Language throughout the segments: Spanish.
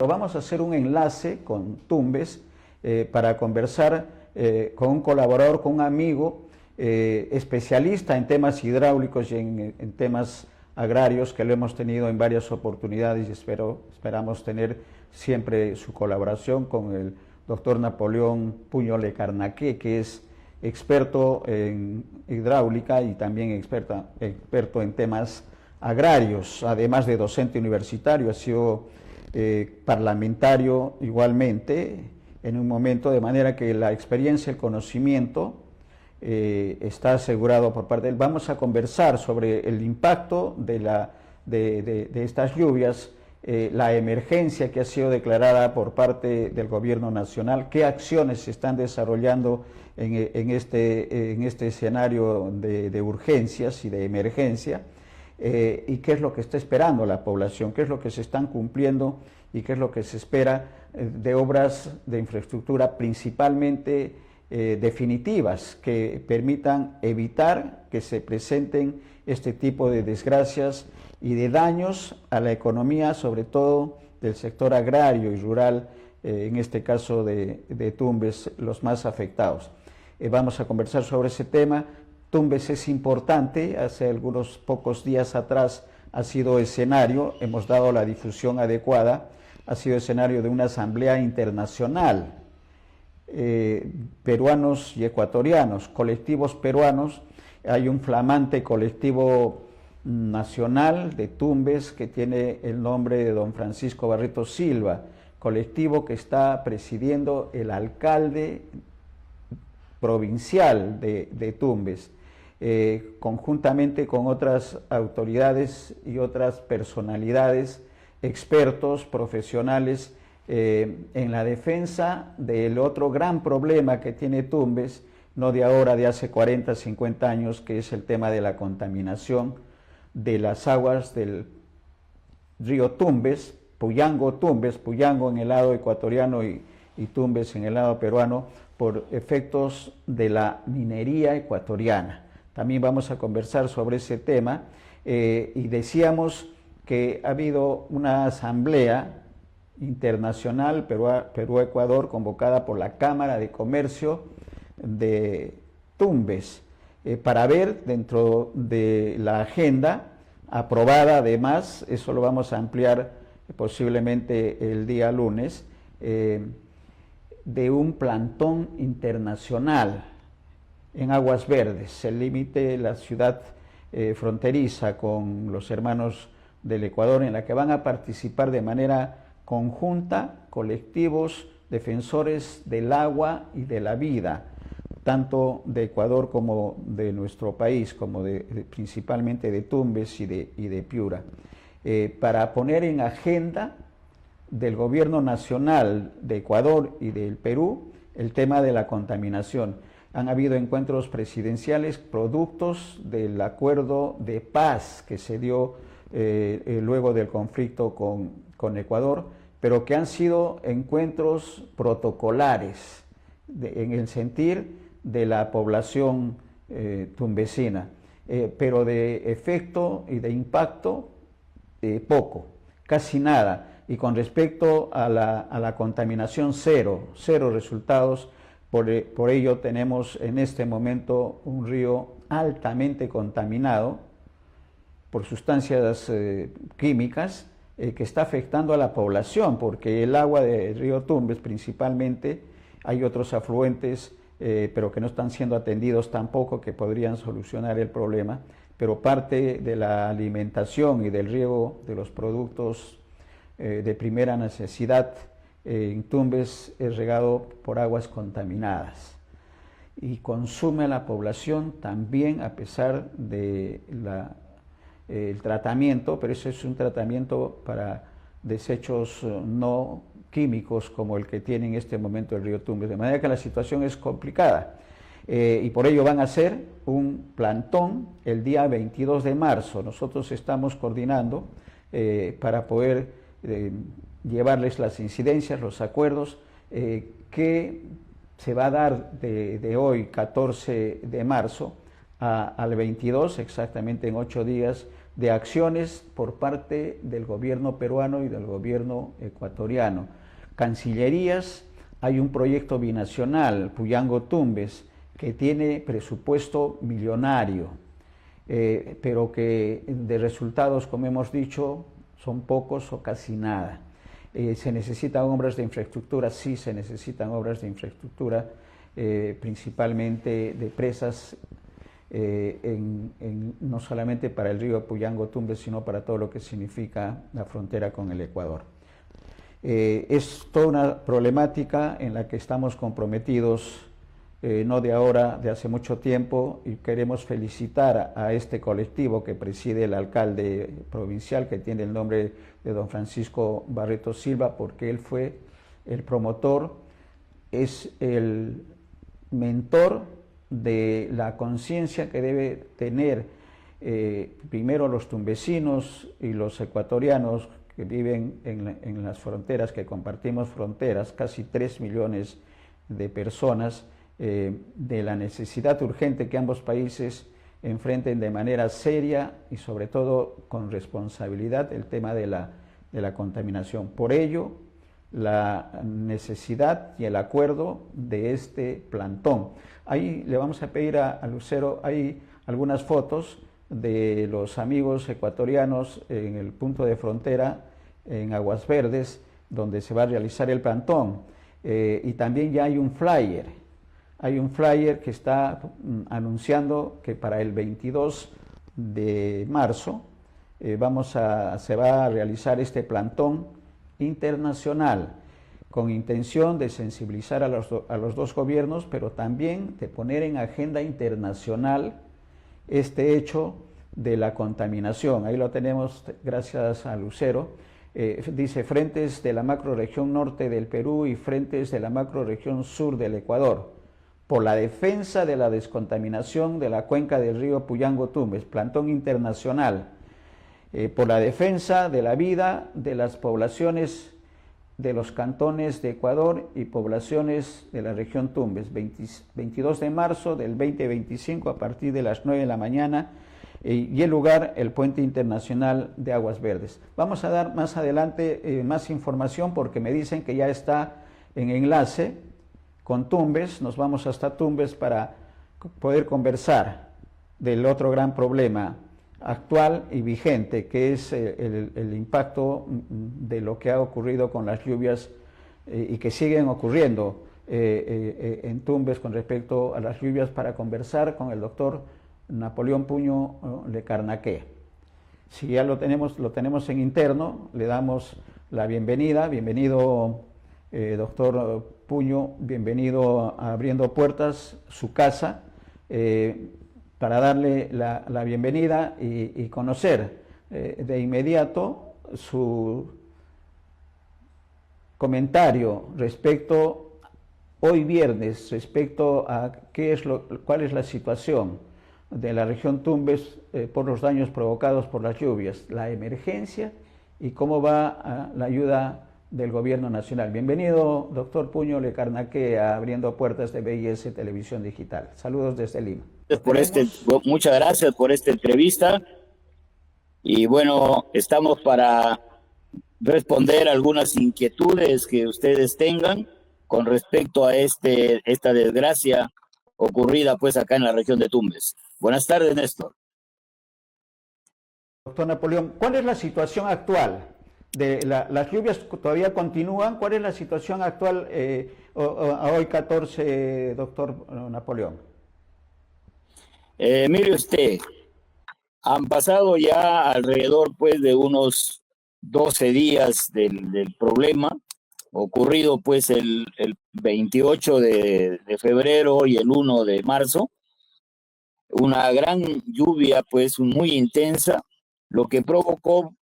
Vamos a hacer un enlace con Tumbes para conversar con un colaborador, con un amigo especialista en temas hidráulicos y en temas agrarios, que lo hemos tenido en varias oportunidades y esperamos tener siempre su colaboración con el doctor Napoleón Puñole Carnaqué, que es experto en hidráulica y también experto en temas agrarios, además de docente universitario. Ha sido parlamentario igualmente en un momento, de manera que la experiencia, el conocimiento está asegurado por parte de él. Vamos a conversar sobre el impacto de estas lluvias, la emergencia que ha sido declarada por parte del gobierno nacional, qué acciones se están desarrollando en este escenario de urgencias y de emergencia, y qué es lo que está esperando la población, qué es lo que se están cumpliendo y qué es lo que se espera de obras de infraestructura principalmente definitivas, que permitan evitar que se presenten este tipo de desgracias y de daños a la economía, sobre todo del sector agrario y rural, en este caso de Tumbes, los más afectados. Vamos a conversar sobre ese tema. Tumbes es importante, hace algunos pocos días atrás ha sido escenario, hemos dado la difusión adecuada, ha sido escenario de una asamblea internacional, peruanos y ecuatorianos, colectivos peruanos. Hay un flamante colectivo nacional de Tumbes que tiene el nombre de don Francisco Barreto Silva, colectivo que está presidiendo el alcalde provincial de Tumbes, conjuntamente con otras autoridades y otras personalidades, expertos, profesionales, en la defensa del otro gran problema que tiene Tumbes, no de ahora, de hace 40, 50 años, que es el tema de la contaminación de las aguas del río Tumbes, Puyango en el lado ecuatoriano y Tumbes en el lado peruano, por efectos de la minería ecuatoriana. También vamos a conversar sobre ese tema, y decíamos que ha habido una asamblea internacional Perú-Ecuador convocada por la Cámara de Comercio de Tumbes, para ver dentro de la agenda aprobada, además, eso lo vamos a ampliar posiblemente el día lunes, de un plantón internacional en Aguas Verdes, el límite, la ciudad fronteriza con los hermanos del Ecuador, en la que van a participar de manera conjunta colectivos defensores del agua y de la vida, tanto de Ecuador como de nuestro país, como principalmente de Tumbes y de Piura, para poner en agenda del gobierno nacional de Ecuador y del Perú el tema de la contaminación. Han habido encuentros presidenciales productos del acuerdo de paz que se dio luego del conflicto con Ecuador, pero que han sido encuentros protocolares en el sentir de la población tumbesina, pero de efecto y de impacto poco, casi nada. Y con respecto a la contaminación, cero resultados. Por ello tenemos en este momento un río altamente contaminado por sustancias químicas, que está afectando a la población, porque el agua del río Tumbes principalmente, hay otros afluentes, pero que no están siendo atendidos tampoco, que podrían solucionar el problema, pero parte de la alimentación y del riego de los productos de primera necesidad en Tumbes es regado por aguas contaminadas y consume a la población también, a pesar de el tratamiento, pero eso es un tratamiento para desechos no químicos como el que tiene en este momento el río Tumbes, de manera que la situación es complicada, y por ello van a hacer un plantón el día 22 de marzo. Nosotros estamos coordinando para poder llevarles las incidencias, los acuerdos que se va a dar de hoy, 14 de marzo, al 22, exactamente en 8 días, de acciones por parte del gobierno peruano y del gobierno ecuatoriano. Cancillerías, hay un proyecto binacional, Puyango-Tumbes, que tiene presupuesto millonario, pero que de resultados, como hemos dicho, son pocos o casi nada. ¿Se necesitan obras de infraestructura? Sí, se necesitan obras de infraestructura, principalmente de presas, no solamente para el río Puyango-Tumbes, sino para todo lo que significa la frontera con el Ecuador. Es toda una problemática en la que estamos comprometidos, no de ahora, de hace mucho tiempo, y queremos felicitar a este colectivo que preside el alcalde provincial, que tiene el nombre de don Francisco Barreto Silva, porque él fue el promotor, es el mentor de la conciencia que debe tener primero los tumbesinos y los ecuatorianos que viven en las fronteras, que compartimos fronteras, casi 3 millones de personas, de la necesidad urgente que ambos países enfrenten de manera seria y sobre todo con responsabilidad el tema de la contaminación. Por ello, la necesidad y el acuerdo de este plantón. Ahí le vamos a pedir a Lucero, hay algunas fotos de los amigos ecuatorianos en el punto de frontera en Aguas Verdes, donde se va a realizar el plantón. Y también ya hay un flyer que está anunciando que para el 22 de marzo se va a realizar este plantón internacional con intención de sensibilizar a los dos gobiernos, pero también de poner en agenda internacional este hecho de la contaminación. Ahí lo tenemos gracias a Lucero. Dice frentes de la macrorregión norte del Perú y frentes de la macrorregión sur del Ecuador, por la defensa de la descontaminación de la cuenca del río Puyango-Tumbes, plantón internacional, por la defensa de la vida de las poblaciones de los cantones de Ecuador y poblaciones de la región Tumbes, 22 de marzo del 2025 a partir de las 9 de la mañana, y el lugar, el Puente Internacional de Aguas Verdes. Vamos a dar más adelante más información porque me dicen que ya está en enlace con Tumbes. Nos vamos hasta Tumbes para poder conversar del otro gran problema actual y vigente, que es el impacto de lo que ha ocurrido con las lluvias y que siguen ocurriendo en Tumbes con respecto a las lluvias, para conversar con el doctor Napoleón Puño Lecarnaque. Si ya lo tenemos en interno, le damos la bienvenida. Bienvenido, doctor Puño, bienvenido a Abriendo Puertas, su casa, para darle la bienvenida y conocer de inmediato su comentario respecto, hoy viernes, respecto a cuál es la situación de la región Tumbes por los daños provocados por las lluvias, la emergencia y cómo va la ayuda del gobierno nacional. Bienvenido, doctor Puño Lecarnaque, a Abriendo Puertas de BIS Televisión Digital. Saludos desde Lima. Muchas gracias por esta entrevista y bueno, estamos para responder algunas inquietudes que ustedes tengan con respecto a esta desgracia ocurrida pues acá en la región de Tumbes. Buenas tardes, Néstor. Doctor Napoleón, ¿cuál es la situación actual? Las lluvias todavía continúan. ¿Cuál es la situación actual a hoy 14, doctor Napoleón? Mire usted, han pasado ya alrededor pues de unos 12 días del problema, ocurrido pues el 28 de febrero y el 1 de marzo. Una gran lluvia pues muy intensa, lo que provocó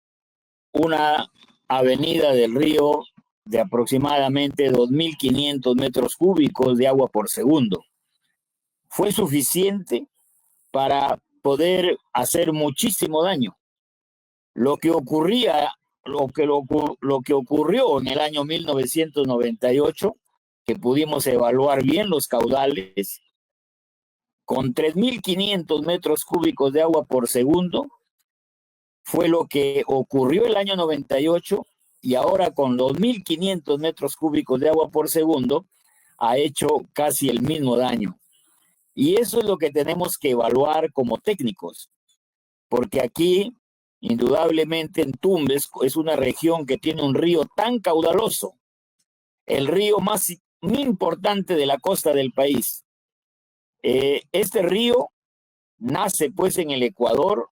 una avenida del río de aproximadamente 2.500 metros cúbicos de agua por segundo. Fue suficiente para poder hacer muchísimo daño. Lo que ocurrió en el año 1998, que pudimos evaluar bien los caudales, con 3.500 metros cúbicos de agua por segundo, fue lo que ocurrió el año 98 y ahora con 2.500 metros cúbicos de agua por segundo ha hecho casi el mismo daño. Y eso es lo que tenemos que evaluar como técnicos, porque aquí, indudablemente, en Tumbes es una región que tiene un río tan caudaloso, el río más importante de la costa del país. Este río nace pues en el Ecuador,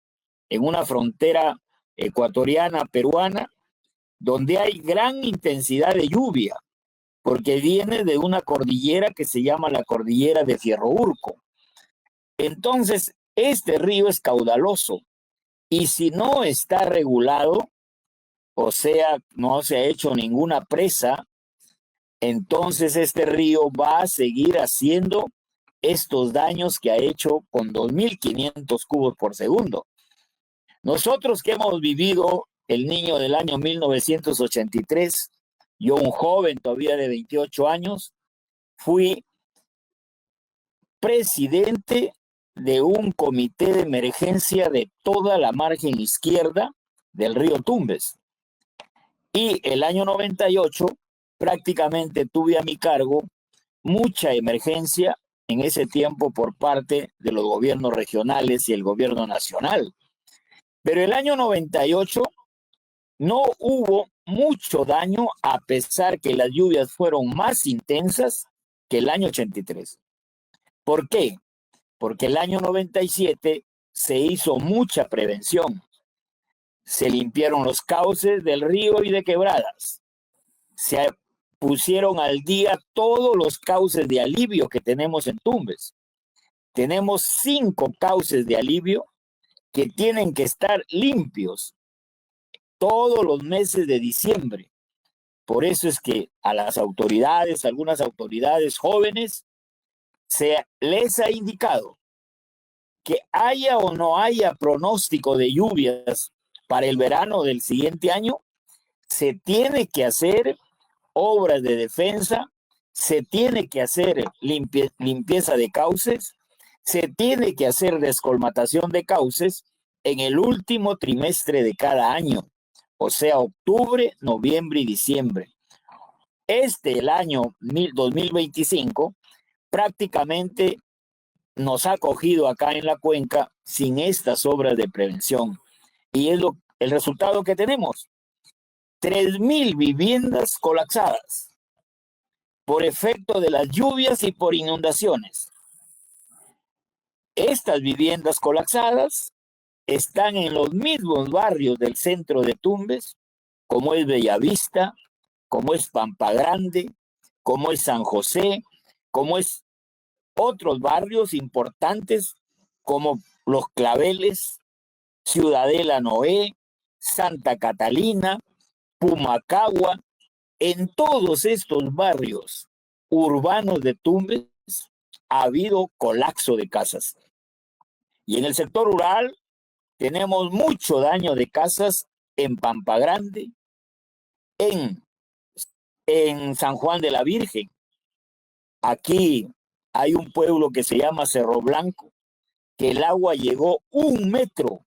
en una frontera ecuatoriana, peruana, donde hay gran intensidad de lluvia, porque viene de una cordillera que se llama la cordillera de Fierro Urco. Entonces, este río es caudaloso y si no está regulado, o sea, no se ha hecho ninguna presa, entonces este río va a seguir haciendo estos daños que ha hecho con 2.500 cubos por segundo. Nosotros que hemos vivido el niño del año 1983, yo un joven todavía de 28 años, fui presidente de un comité de emergencia de toda la margen izquierda del río Tumbes. Y el año 98 prácticamente tuve a mi cargo mucha emergencia en ese tiempo por parte de los gobiernos regionales y el gobierno nacional. Pero el año 98 no hubo mucho daño a pesar que las lluvias fueron más intensas que el año 83. ¿Por qué? Porque el año 97 se hizo mucha prevención. Se limpiaron los cauces del río y de quebradas. Se pusieron al día todos los cauces de alivio que tenemos en Tumbes. Tenemos 5 cauces de alivio que tienen que estar limpios todos los meses de diciembre. Por eso es que a las autoridades, algunas autoridades jóvenes, se les ha indicado que haya o no haya pronóstico de lluvias para el verano del siguiente año, se tiene que hacer obras de defensa, se tiene que hacer limpieza de cauces, se tiene que hacer descolmatación de cauces en el último trimestre de cada año, o sea, octubre, noviembre y diciembre. El año 2025 prácticamente nos ha cogido acá en la cuenca sin estas obras de prevención. Y es el resultado que tenemos. 3.000 viviendas colapsadas por efecto de las lluvias y por inundaciones. Estas viviendas colapsadas están en los mismos barrios del centro de Tumbes, como es Bellavista, como es Pampa Grande, como es San José, como es otros barrios importantes como Los Claveles, Ciudadela Noé, Santa Catalina, Pumacagua. En todos estos barrios urbanos de Tumbes ha habido colapso de casas. Y en el sector rural tenemos mucho daño de casas en Pampa Grande, en San Juan de la Virgen. Aquí hay un pueblo que se llama Cerro Blanco, que el agua llegó 1 metro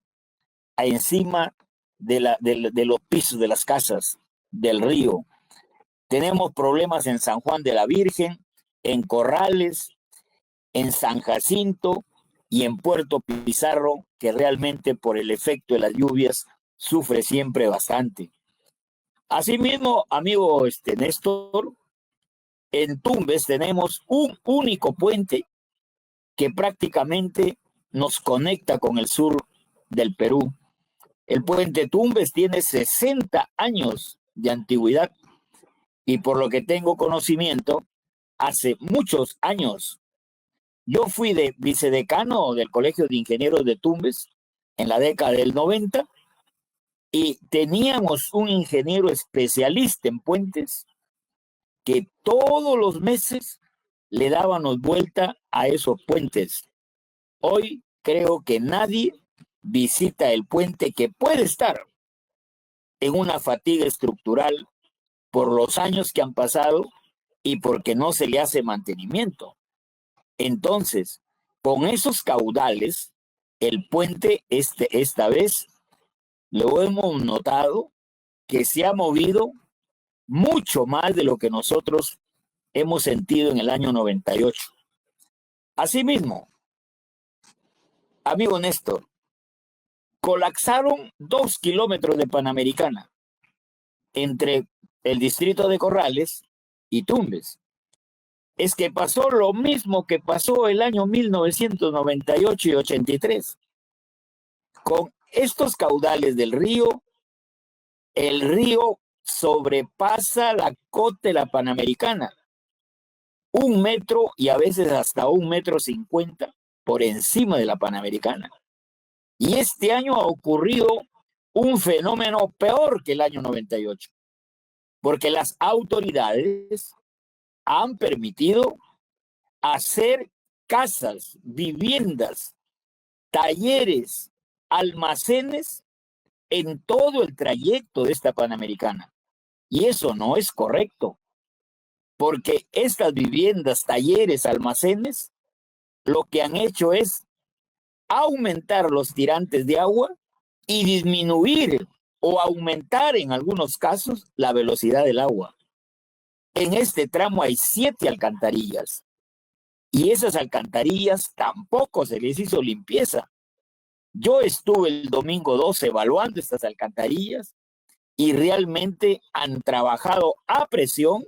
encima de los pisos de las casas del río. Tenemos problemas en San Juan de la Virgen, en Corrales, en San Jacinto y en Puerto Pizarro, que realmente por el efecto de las lluvias sufre siempre bastante. Asimismo, amigo Néstor, en Tumbes tenemos un único puente que prácticamente nos conecta con el sur del Perú. El puente Tumbes tiene 60 años de antigüedad y por lo que tengo conocimiento, hace muchos años, yo fui de vicedecano del Colegio de Ingenieros de Tumbes en la década del 90 y teníamos un ingeniero especialista en puentes que todos los meses le dábamos vuelta a esos puentes. Hoy creo que nadie visita el puente, que puede estar en una fatiga estructural por los años que han pasado y porque no se le hace mantenimiento. Entonces, con esos caudales, el puente esta vez lo hemos notado que se ha movido mucho más de lo que nosotros hemos sentido en el año 98. Asimismo, amigo Néstor, colapsaron 2 kilómetros de Panamericana entre el distrito de Corrales y Tumbes. Es que pasó lo mismo que pasó el año 1998 y 83. Con estos caudales del río, el río sobrepasa la cota de la Panamericana, 1 metro y a veces hasta 1,50 m por encima de la Panamericana. Y este año ha ocurrido un fenómeno peor que el año 98, porque las autoridades han permitido hacer casas, viviendas, talleres, almacenes en todo el trayecto de esta Panamericana. Y eso no es correcto, porque estas viviendas, talleres, almacenes, lo que han hecho es aumentar los tirantes de agua y disminuir o aumentar en algunos casos la velocidad del agua. En este tramo hay 7 alcantarillas y esas alcantarillas tampoco se les hizo limpieza. Yo estuve el domingo 12 evaluando estas alcantarillas y realmente han trabajado a presión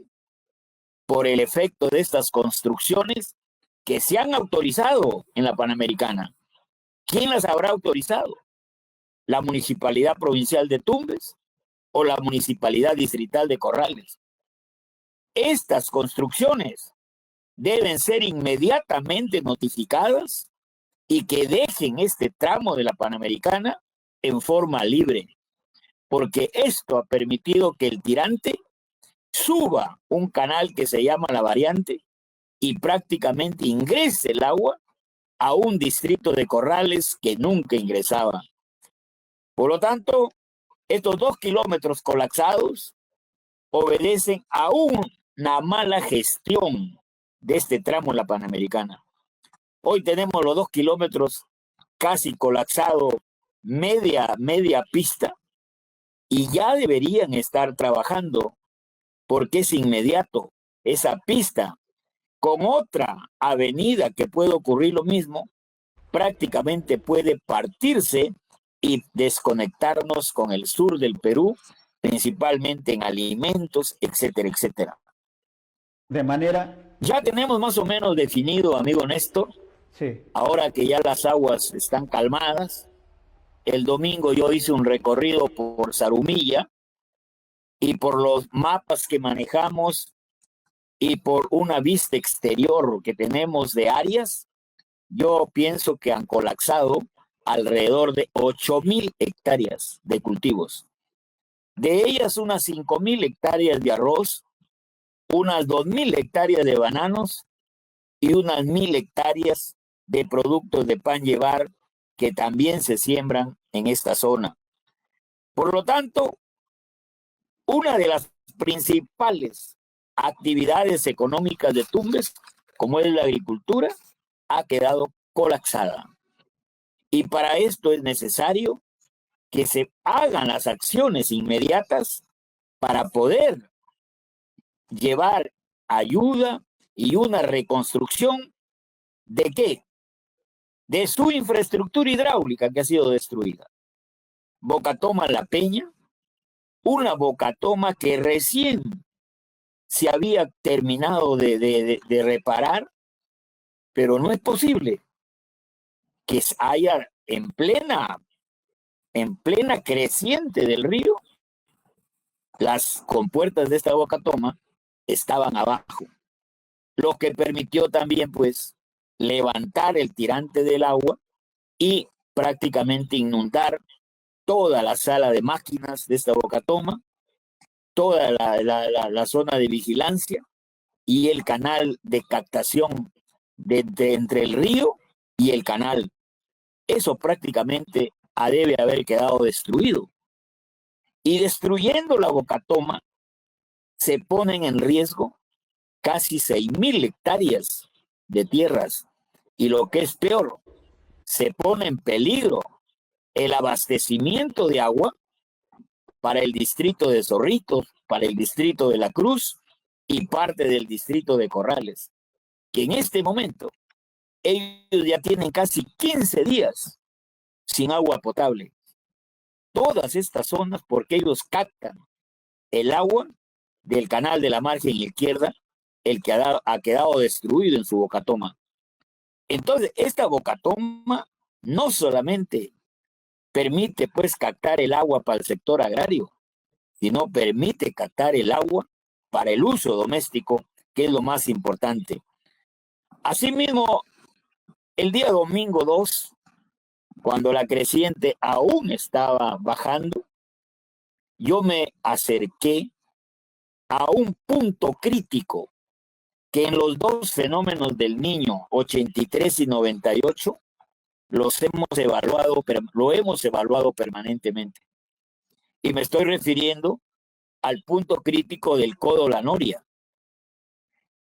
por el efecto de estas construcciones que se han autorizado en la Panamericana. ¿Quién las habrá autorizado? ¿La Municipalidad Provincial de Tumbes o la Municipalidad Distrital de Corrales? Estas construcciones deben ser inmediatamente notificadas y que dejen este tramo de la Panamericana en forma libre, porque esto ha permitido que el tirante suba un canal que se llama La Variante y prácticamente ingrese el agua a un distrito de Corrales que nunca ingresaba. Por lo tanto, estos 2 kilómetros colapsados obedecen a una mala gestión de este tramo en la Panamericana. Hoy tenemos los 2 kilómetros casi colapsados, media pista, y ya deberían estar trabajando porque es inmediato esa pista con otra avenida que puede ocurrir lo mismo, prácticamente puede partirse y desconectarnos con el sur del Perú, principalmente en alimentos, etcétera, etcétera. De manera, Ya tenemos más o menos definido, amigo Néstor, sí, ahora que ya las aguas están calmadas. El domingo yo hice un recorrido por Zarumilla y por los mapas que manejamos y por una vista exterior que tenemos de áreas, yo pienso que han colapsado alrededor de 8,000 hectáreas de cultivos. De ellas, unas 5,000 hectáreas de arroz, unas 2,000 hectáreas de bananos y unas 1,000 hectáreas de productos de pan llevar que también se siembran en esta zona. Por lo tanto, una de las principales actividades económicas de Tumbes, como es la agricultura, ha quedado colapsada. Y para esto es necesario que se hagan las acciones inmediatas para poder llevar ayuda y una reconstrucción ¿de qué? De su infraestructura hidráulica que ha sido destruida. Bocatoma La Peña, una Bocatoma que recién se había terminado de reparar, pero no es posible que haya en plena creciente del río, las compuertas de esta Bocatoma estaban abajo, lo que permitió también pues levantar el tirante del agua y prácticamente inundar toda la sala de máquinas de esta Bocatoma, toda la zona de vigilancia y el canal de captación entre el río y el canal. Eso prácticamente debe haber quedado destruido. Y destruyendo la Bocatoma se ponen en riesgo casi 6,000 hectáreas de tierras. Y lo que es peor, se pone en peligro el abastecimiento de agua para el distrito de Zorritos, para el distrito de La Cruz y parte del distrito de Corrales, que en este momento ellos ya tienen casi 15 días sin agua potable. Todas estas zonas, porque ellos captan el agua del canal de la margen izquierda, el que ha quedado destruido en su bocatoma. Entonces, esta bocatoma no solamente permite pues captar el agua para el sector agrario, sino permite captar el agua para el uso doméstico, que es lo más importante. Asimismo, el día domingo 2, cuando la creciente aún estaba bajando, yo me acerqué a un punto crítico que en los dos fenómenos del Niño, 83 y 98, lo hemos evaluado permanentemente. Y me estoy refiriendo al punto crítico del codo La Noria.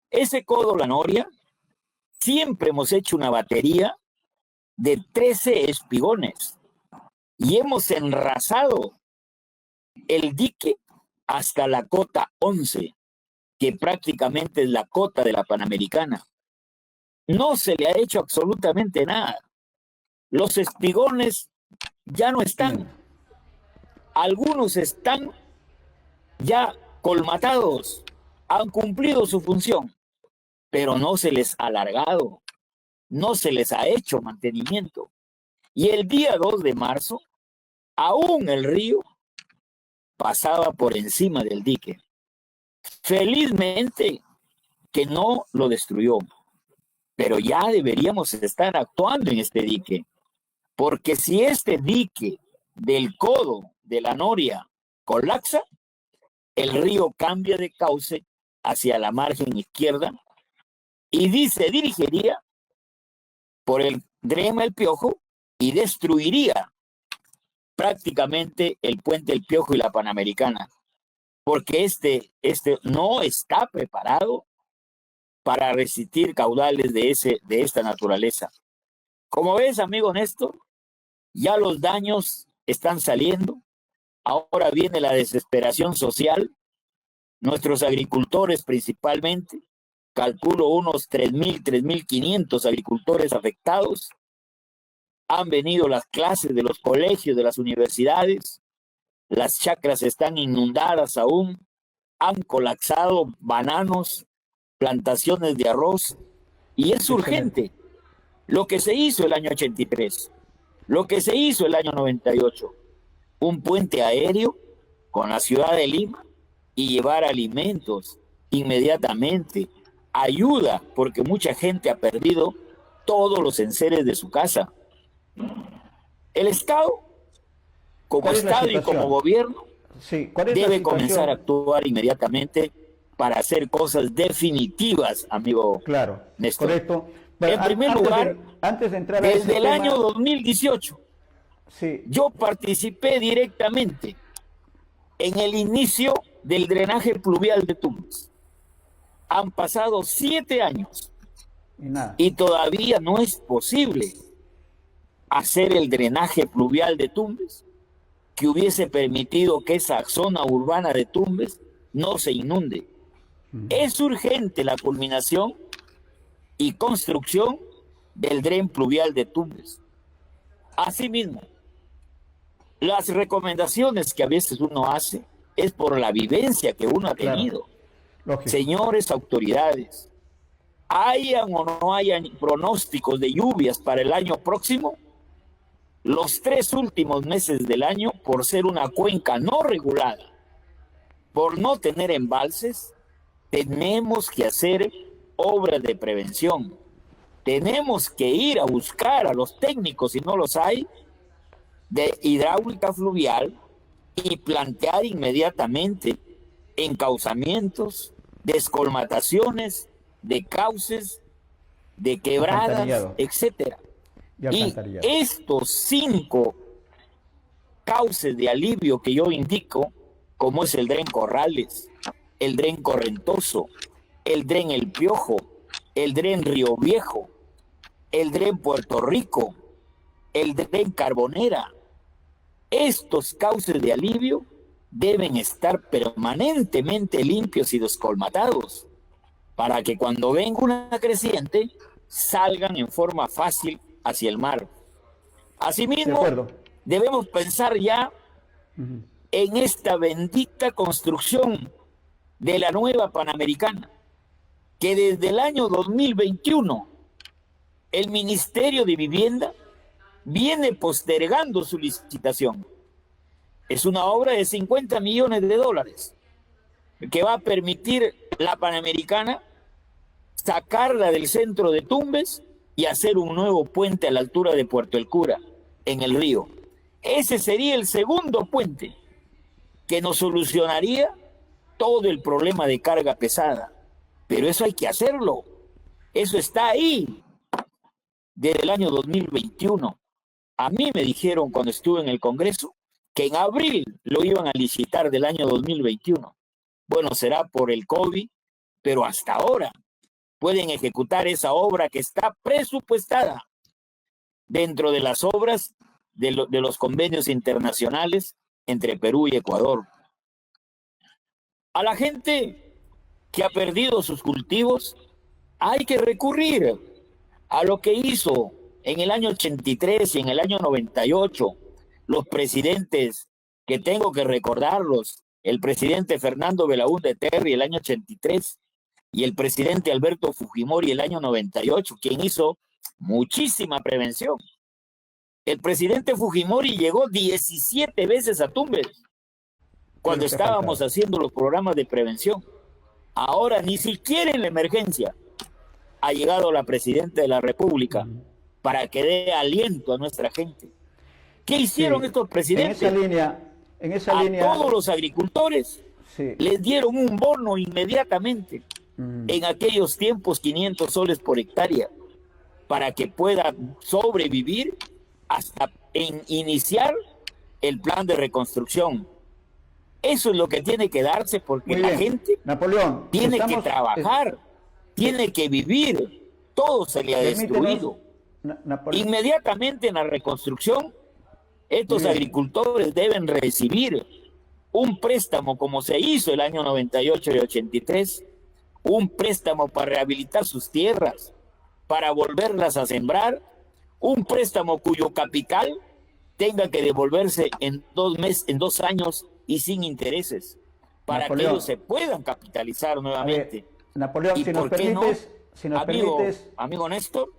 Ese codo La Noria, siempre hemos hecho una batería de 13 espigones y hemos enrasado el dique hasta la cota 11, que prácticamente es la cota de la Panamericana. No se le ha hecho absolutamente nada. Los espigones ya no están. Algunos están ya colmatados, han cumplido su función, pero no se les ha alargado, no se les ha hecho mantenimiento. Y el día 2 de marzo, aún el río pasaba por encima del dique. Felizmente que no lo destruyó, pero ya deberíamos estar actuando en este dique, porque si este dique del codo de La Noria colapsa, el río cambia de cauce hacia la margen izquierda y se dirigiría por el Dren El Piojo y destruiría prácticamente el puente El Piojo y la Panamericana, porque este no está preparado para resistir caudales de esta naturaleza. Como ves, amigo Néstor, ya los daños están saliendo. Ahora viene la desesperación social. Nuestros agricultores principalmente, calculo unos 3.000, 3.500 agricultores afectados. Han venido las clases de los colegios, de las universidades. Las chacras están inundadas aún. Han colapsado bananos, plantaciones de arroz. Y es urgente. Lo que se hizo el año 83, lo que se hizo el año 98, un puente aéreo con la ciudad de Lima y llevar alimentos inmediatamente, ayuda, porque mucha gente ha perdido todos los enseres de su casa. El Estado, como Estado y como gobierno, sí, debe comenzar a actuar inmediatamente para hacer cosas definitivas, amigo. Claro, Néstor. Correcto. Pero en primer lugar, antes de entrar desde el año 2018, sí, yo participé directamente en el inicio del drenaje pluvial de Tumbes. Han pasado 7 años y todavía no es posible hacer el drenaje pluvial de Tumbes que hubiese permitido que esa zona urbana de Tumbes no se inunde. Es urgente la culminación y construcción del dren pluvial de Tumbes. Asimismo, las recomendaciones que a veces uno hace es por la vivencia que uno ha tenido. Claro. Señores autoridades, hayan o no hayan pronósticos de lluvias para el año próximo, los 3 últimos meses del año, por ser una cuenca no regulada, por no tener embalses, tenemos que hacer obras de prevención. Tenemos que ir a buscar a los técnicos, si no los hay, de hidráulica fluvial y plantear inmediatamente encauzamientos, descolmataciones de cauces, de quebradas, etcétera. Y estos 5 cauces de alivio que yo indico, como es el dren Corrales, el dren Correntoso, el dren El Piojo, el dren Río Viejo, el dren Puerto Rico, el dren Carbonera Estos cauces de alivio deben estar permanentemente limpios y descolmatados para que cuando venga una creciente salgan en forma fácil hacia el mar. De Asimismo, acuerdo. debemos pensar ya en esta bendita construcción de la nueva Panamericana, que desde el año 2021 el Ministerio de Vivienda viene postergando su licitación. Es una obra de 50 millones de dólares que va a permitir la Panamericana sacarla del centro de Tumbes y hacer un nuevo puente a la altura de Puerto El Cura, en el río. Ese sería el segundo puente que nos solucionaría todo el problema de carga pesada. Pero eso hay que hacerlo. Eso está ahí desde el año 2021. A mí me dijeron cuando estuve en el Congreso que en abril lo iban a licitar del año 2021. Bueno, será por el COVID, pero hasta ahora pueden ejecutar esa obra que está presupuestada dentro de las obras de los convenios internacionales entre Perú y Ecuador. A la gente que ha perdido sus cultivos hay que recurrir a lo que hizo en el año 83 y en el año 98 los presidentes, que tengo que recordarlos, el presidente Fernando Belaúnde Terry el año 83 y el presidente Alberto Fujimori el año 98, quien hizo muchísima prevención. El presidente Fujimori llegó 17 veces a Tumbes cuando estábamos haciendo los programas de prevención. Ahora ni siquiera en la emergencia ha llegado la presidenta de la República para que dé aliento a nuestra gente. ¿Qué hicieron estos presidentes? En esa línea, todos los agricultores les dieron un bono inmediatamente. En aquellos tiempos 500 soles por hectárea para que pueda sobrevivir hasta iniciar el plan de reconstrucción. Eso es lo que tiene que darse porque la gente tiene que trabajar, tiene que vivir. Todo se le ha destruido. Inmediatamente en la reconstrucción, estos agricultores deben recibir un préstamo como se hizo el año 98 y 83, un préstamo para rehabilitar sus tierras, para volverlas a sembrar, un préstamo cuyo capital tenga que devolverse en 2 años y sin intereses, para que ellos se puedan capitalizar nuevamente. Napoleón, si nos permites, amigo Néstor,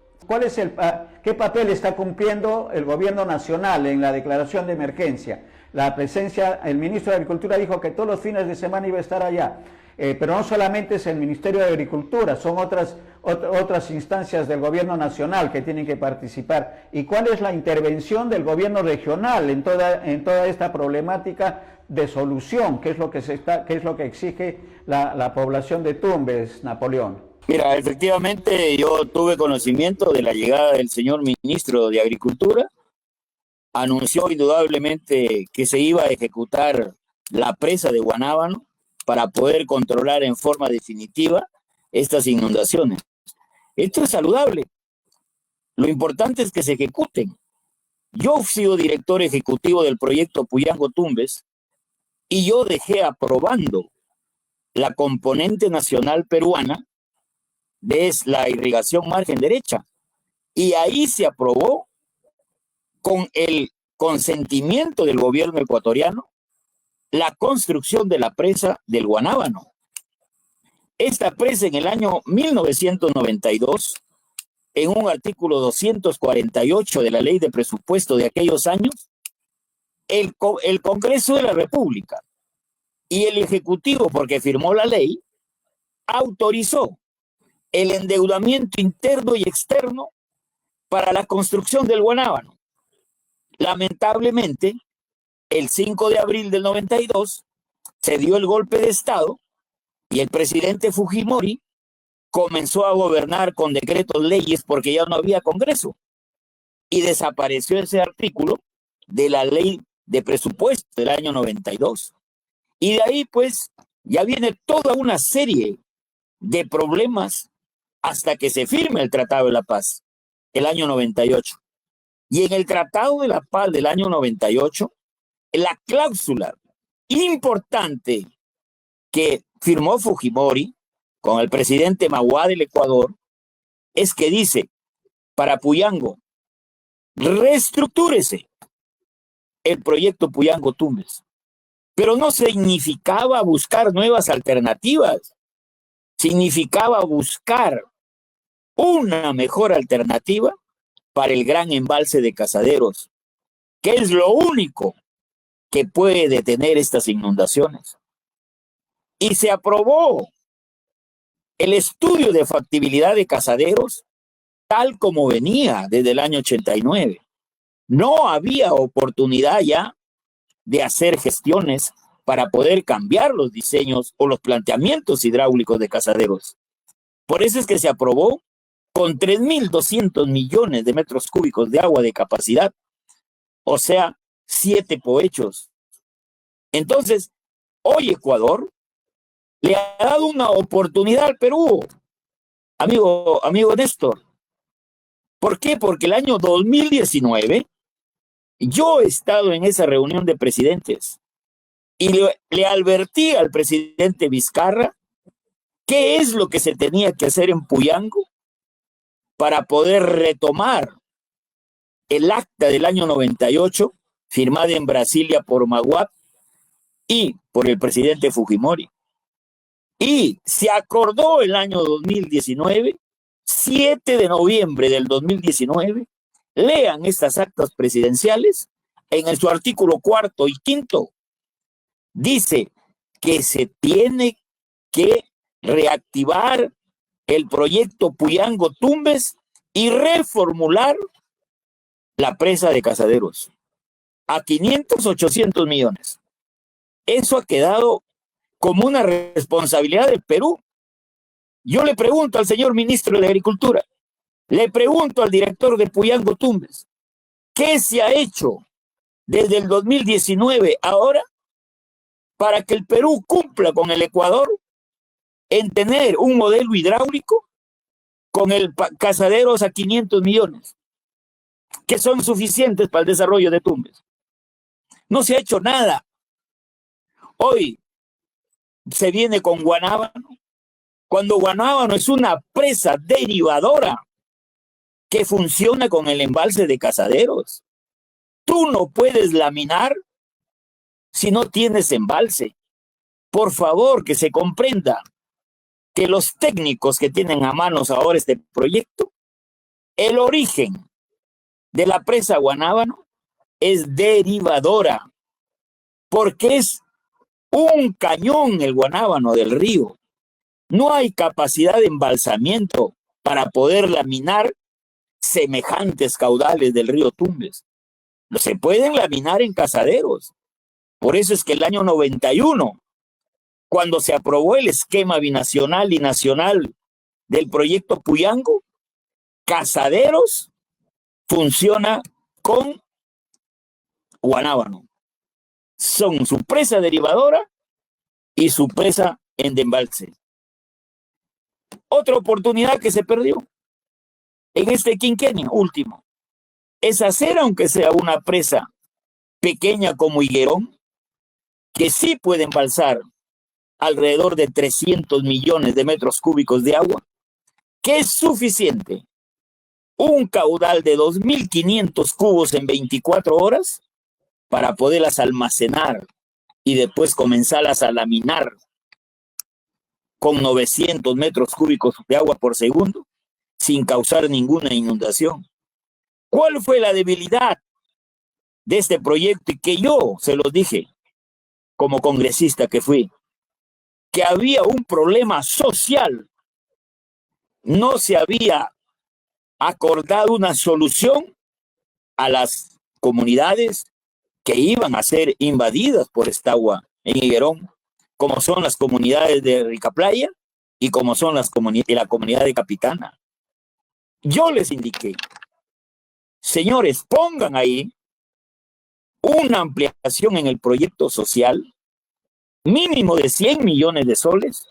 ¿qué papel está cumpliendo el gobierno nacional en la declaración de emergencia? La presencia, el ministro de Agricultura dijo que todos los fines de semana iba a estar allá, pero no solamente es el Ministerio de Agricultura, son otras instancias del gobierno nacional que tienen que participar. ¿Y cuál es la intervención del gobierno regional en toda esta problemática de solución? ¿Qué es lo que exige la población de Tumbes, Napoleón? Mira, efectivamente yo tuve conocimiento de la llegada del señor ministro de Agricultura. Anunció indudablemente que se iba a ejecutar la presa de Guanábano para poder controlar en forma definitiva estas inundaciones. Esto es saludable. Lo importante es que se ejecuten. Yo he sido director ejecutivo del proyecto Puyango-Tumbes y yo dejé aprobando la componente nacional peruana de la irrigación margen derecha. Y ahí se aprobó con el consentimiento del gobierno ecuatoriano la construcción de la presa del Guanábano. Esta presa en el año 1992, en un artículo 248 de la ley de presupuesto de aquellos años, el Congreso de la República y el Ejecutivo, porque firmó la ley, autorizó el endeudamiento interno y externo para la construcción del Guanábano. Lamentablemente, el 5 de abril del 92 se dio el golpe de Estado y el presidente Fujimori comenzó a gobernar con decretos leyes porque ya no había Congreso y desapareció ese artículo de la ley de presupuesto del año 92. Y de ahí pues ya viene toda una serie de problemas hasta que se firme el Tratado de la Paz, el año 98. Y en el Tratado de la Paz del año 98 la cláusula importante que firmó Fujimori con el presidente Magua del Ecuador es que dice, para Puyango, reestructúrese el proyecto Puyango-Tumbes. Pero no significaba buscar nuevas alternativas, significaba buscar una mejor alternativa para el gran embalse de Casaderos, que es lo único que puede detener estas inundaciones. Y se aprobó el estudio de factibilidad de Casaderos tal como venía desde el año 89. No había oportunidad ya de hacer gestiones para poder cambiar los diseños o los planteamientos hidráulicos de Casaderos. Por eso es que se aprobó con 3.200 millones de metros cúbicos de agua de capacidad, o sea, 7 pohechos. Entonces, hoy Ecuador le ha dado una oportunidad al Perú, amigo Néstor. ¿Por qué? Porque el año 2019 yo he estado en esa reunión de presidentes y le advertí al presidente Vizcarra qué es lo que se tenía que hacer en Puyango para poder retomar el acta del año 98, firmada en Brasilia por Magua y por el presidente Fujimori. Y se acordó el año 2019, 7 de noviembre del 2019, lean estas actas presidenciales, en su artículo 4 y 5, dice que se tiene que reactivar el proyecto Puyango-Tumbes y reformular la presa de Casaderos a 500, 800 millones. Eso ha quedado como una responsabilidad del Perú. Yo le pregunto al señor ministro de Agricultura, le pregunto al director de Puyango-Tumbes, ¿qué se ha hecho desde el 2019 ahora para que el Perú cumpla con el Ecuador en tener un modelo hidráulico con el Casaderos a 500 millones, que son suficientes para el desarrollo de Tumbes? No se ha hecho nada. Hoy se viene con Guanábano, cuando Guanábano es una presa derivadora que funciona con el embalse de Casaderos. Tú no puedes laminar si no tienes embalse. Por favor, que se comprenda que los técnicos que tienen a manos ahora este proyecto, el origen de la presa Guanábano es derivadora, porque es un cañón el Guanábano del río. No hay capacidad de embalsamiento para poder laminar semejantes caudales del río Tumbes. No se pueden laminar en Casaderos. Por eso es que el año 91, cuando se aprobó el esquema binacional y nacional del proyecto Puyango, Casaderos funciona con Guanábano. Son su presa derivadora y su presa en embalse. Otra oportunidad que se perdió en este quinquenio último es hacer, aunque sea una presa pequeña como Higuerón, que sí puede embalsar alrededor de 300 millones de metros cúbicos de agua, que es suficiente. Un caudal de 2.500 cubos en 24 horas para poderlas almacenar y después comenzarlas a laminar con 900 metros cúbicos de agua por segundo sin causar ninguna inundación. ¿Cuál fue la debilidad de este proyecto? Y que yo se los dije como congresista que fui, que había un problema social. No se había acordado una solución a las comunidades que iban a ser invadidas por esta agua en Higuerón, como son las comunidades de Ricaplaya y como son la comunidad de Capitana. Yo les indiqué, señores, pongan ahí una ampliación en el proyecto social, mínimo de 100 millones de soles,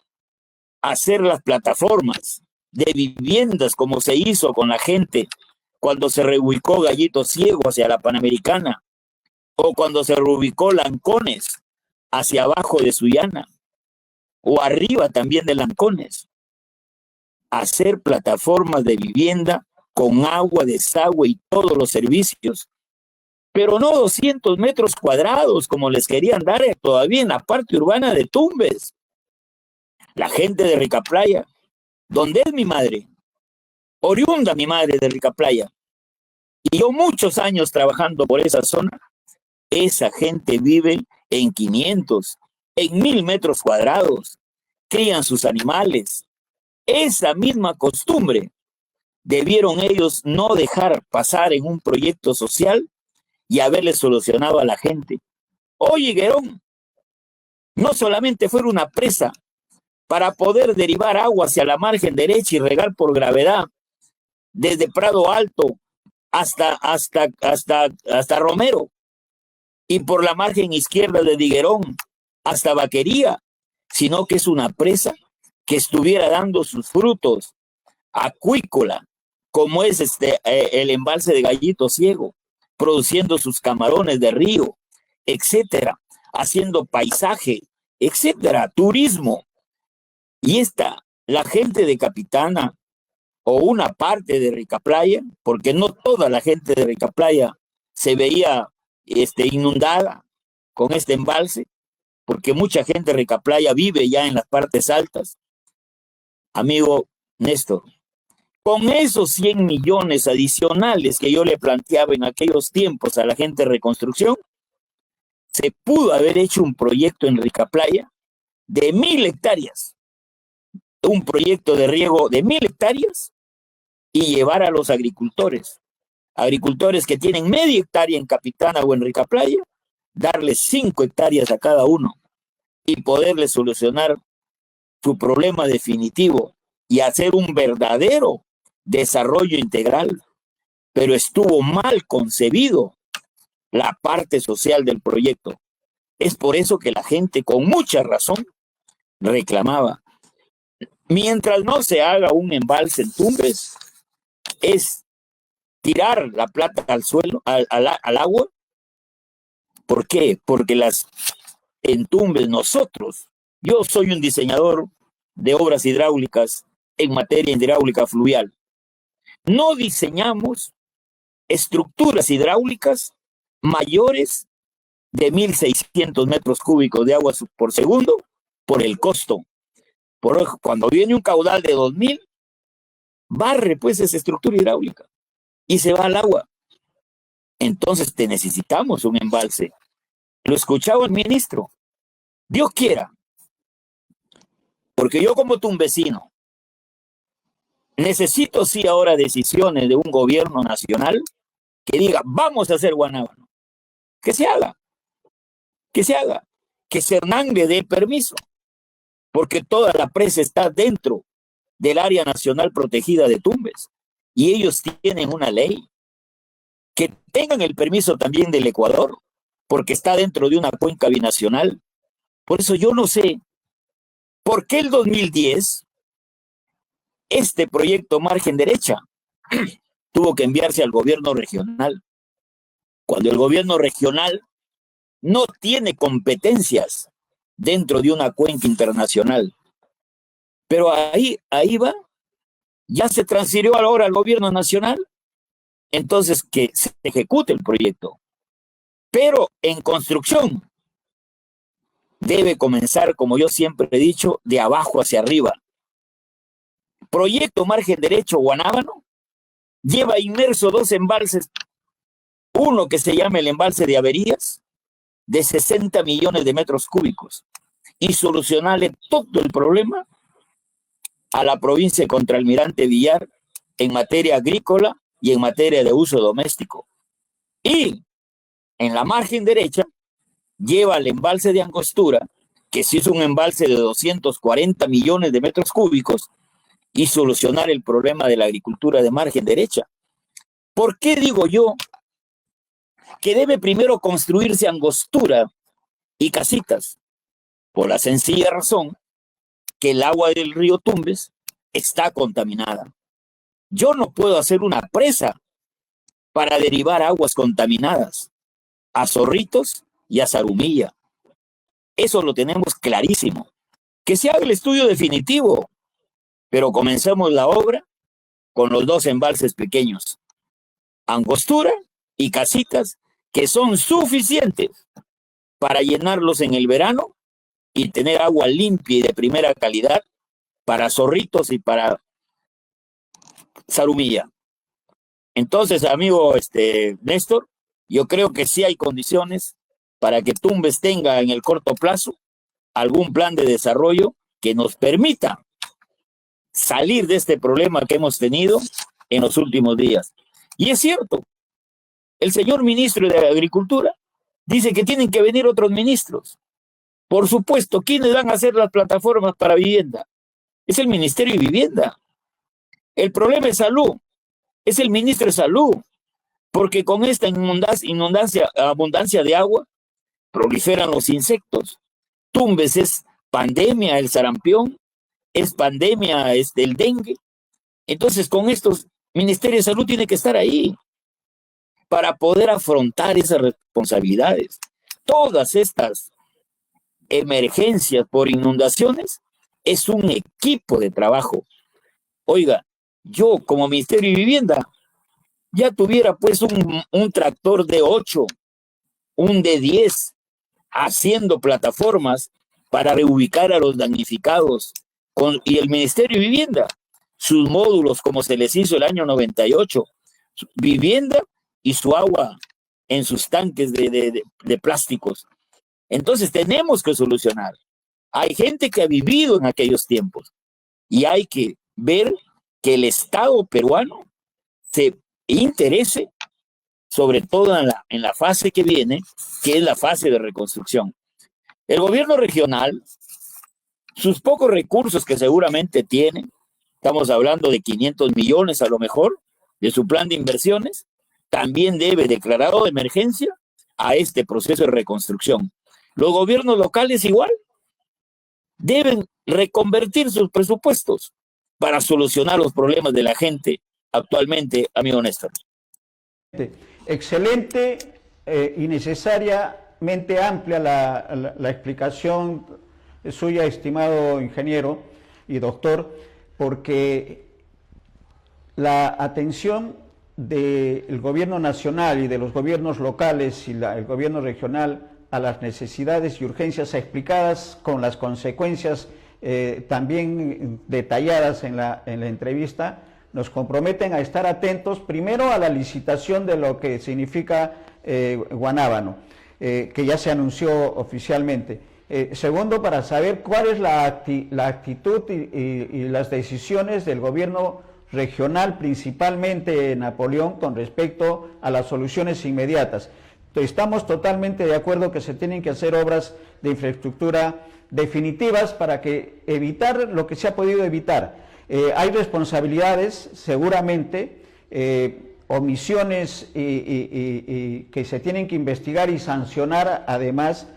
hacer las plataformas de viviendas como se hizo con la gente cuando se reubicó Gallito Ciego hacia la Panamericana, o cuando se reubicó Lancones hacia abajo de Sullana, o arriba también de Lancones, hacer plataformas de vivienda con agua, desagüe y todos los servicios, pero no 200 metros cuadrados como les querían dar todavía en la parte urbana de Tumbes. La gente de Ricaplaya, donde es mi madre, oriunda mi madre de Ricaplaya, y yo muchos años trabajando por esa zona, esa gente vive en 500, en 1000 metros cuadrados, crían sus animales. Esa misma costumbre debieron ellos no dejar pasar en un proyecto social y haberle solucionado a la gente. Oye, Higuerón, no solamente fue una presa para poder derivar agua hacia la margen derecha y regar por gravedad desde Prado Alto hasta Romero, y por la margen izquierda de Higuerón hasta Vaquería, sino que es una presa que estuviera dando sus frutos acuícola, como es el embalse de Gallito Ciego, produciendo sus camarones de río, etcétera, haciendo paisaje, etcétera, turismo. Y la gente de Capitana, o una parte de Ricaplaya, porque no toda la gente de Ricaplaya se veía inundada con este embalse, porque mucha gente de Ricaplaya vive ya en las partes altas. Amigo Néstor, con esos 100 millones adicionales que yo le planteaba en aquellos tiempos a la gente de Reconstrucción, se pudo haber hecho un proyecto en Ricaplaya de 1000 hectáreas, un proyecto de riego de 1000 hectáreas, y llevar a los agricultores que tienen media hectárea en Capitana o en Ricaplaya, darles 5 hectáreas a cada uno y poderles solucionar su problema definitivo y hacer un verdadero desarrollo integral. Pero estuvo mal concebido la parte social del proyecto. Es por eso que la gente con mucha razón reclamaba. Mientras no se haga un embalse en Tumbes, es tirar la plata al suelo, al agua. ¿Por qué? Porque en Tumbes yo soy un diseñador de obras hidráulicas en materia de hidráulica fluvial. No diseñamos estructuras hidráulicas mayores de 1600 metros cúbicos de agua por segundo por el costo. Cuando viene un caudal de 2000, barre pues esa estructura hidráulica y se va al agua. Entonces necesitamos un embalse. Lo escuchaba el ministro. Dios quiera. Porque yo como tumbesino necesito sí ahora decisiones de un gobierno nacional que diga, vamos a hacer Guanábano. Que se haga. Que se haga. Que Cernán le dé permiso. Porque toda la presa está dentro del área nacional protegida de Tumbes. Y ellos tienen una ley. Que tengan el permiso también del Ecuador, porque está dentro de una cuenca binacional. Por eso yo no sé por qué el 2010 este proyecto Margen Derecha tuvo que enviarse al gobierno regional, cuando el gobierno regional no tiene competencias dentro de una cuenca internacional. Pero ahí va, ya se transfirió ahora al gobierno nacional, entonces que se ejecute el proyecto. Pero en construcción debe comenzar, como yo siempre he dicho, de abajo hacia arriba. Proyecto Margen Derecho Guanábano lleva inmerso 2 embalses, uno que se llama el embalse de Averías, de 60 millones de metros cúbicos, y solucionarle todo el problema a la provincia de Contralmirante Villar en materia agrícola y en materia de uso doméstico. Y en la margen derecha lleva el embalse de Angostura, que sí es un embalse de 240 millones de metros cúbicos, y solucionar el problema de la agricultura de margen derecha. ¿Por qué digo yo que debe primero construirse Angostura y Casitas? Por la sencilla razón que el agua del río Tumbes está contaminada. Yo no puedo hacer una presa para derivar aguas contaminadas. a Zorritos y a Zarumilla. Eso lo tenemos clarísimo. Que se haga el estudio definitivo, pero comenzamos la obra con los dos embalses pequeños, Angostura y Casitas, que son suficientes para llenarlos en el verano y tener agua limpia y de primera calidad para Zorritos y para Zarumilla. Entonces, amigo Néstor, yo creo que sí hay condiciones para que Tumbes tenga en el corto plazo algún plan de desarrollo que nos permita salir de este problema que hemos tenido en los últimos días. Y es cierto, el señor ministro de Agricultura dice que tienen que venir otros ministros. Por supuesto, ¿quiénes van a hacer las plataformas para vivienda? Es el Ministerio de Vivienda. El problema es salud, es el ministro de Salud, porque con esta abundancia de agua proliferan los insectos. Tumbes es pandemia, el sarampión, es pandemia, el dengue. Entonces, con estos, Ministerio de Salud tiene que estar ahí para poder afrontar esas responsabilidades. Todas estas emergencias por inundaciones es un equipo de trabajo. Oiga, yo como Ministerio de Vivienda ya tuviera pues un tractor de 8, un de 10, haciendo plataformas para reubicar a los damnificados, y el Ministerio de Vivienda, sus módulos como se les hizo el año 98, vivienda y su agua en sus tanques de plásticos. Entonces tenemos que solucionar. Hay gente que ha vivido en aquellos tiempos y hay que ver que el Estado peruano se interese sobre todo en la fase que viene, que es la fase de reconstrucción. El gobierno regional, sus pocos recursos que seguramente tiene, estamos hablando de 500 millones a lo mejor, de su plan de inversiones, también debe declarar de emergencia a este proceso de reconstrucción. Los gobiernos locales igual deben reconvertir sus presupuestos para solucionar los problemas de la gente actualmente, amigo Néstor. Excelente y necesariamente amplia la explicación suya, estimado ingeniero y doctor, porque la atención del gobierno nacional y de los gobiernos locales y el gobierno regional a las necesidades y urgencias explicadas con las consecuencias también detalladas en la entrevista, nos comprometen a estar atentos primero a la licitación de lo que significa Guanábano, que ya se anunció oficialmente. Segundo, para saber cuál es la actitud y las decisiones del gobierno regional, principalmente Napoleón, con respecto a las soluciones inmediatas. Estamos totalmente de acuerdo que se tienen que hacer obras de infraestructura definitivas para que evitar lo que se ha podido evitar. Hay responsabilidades, seguramente, omisiones que se tienen que investigar y sancionar, además,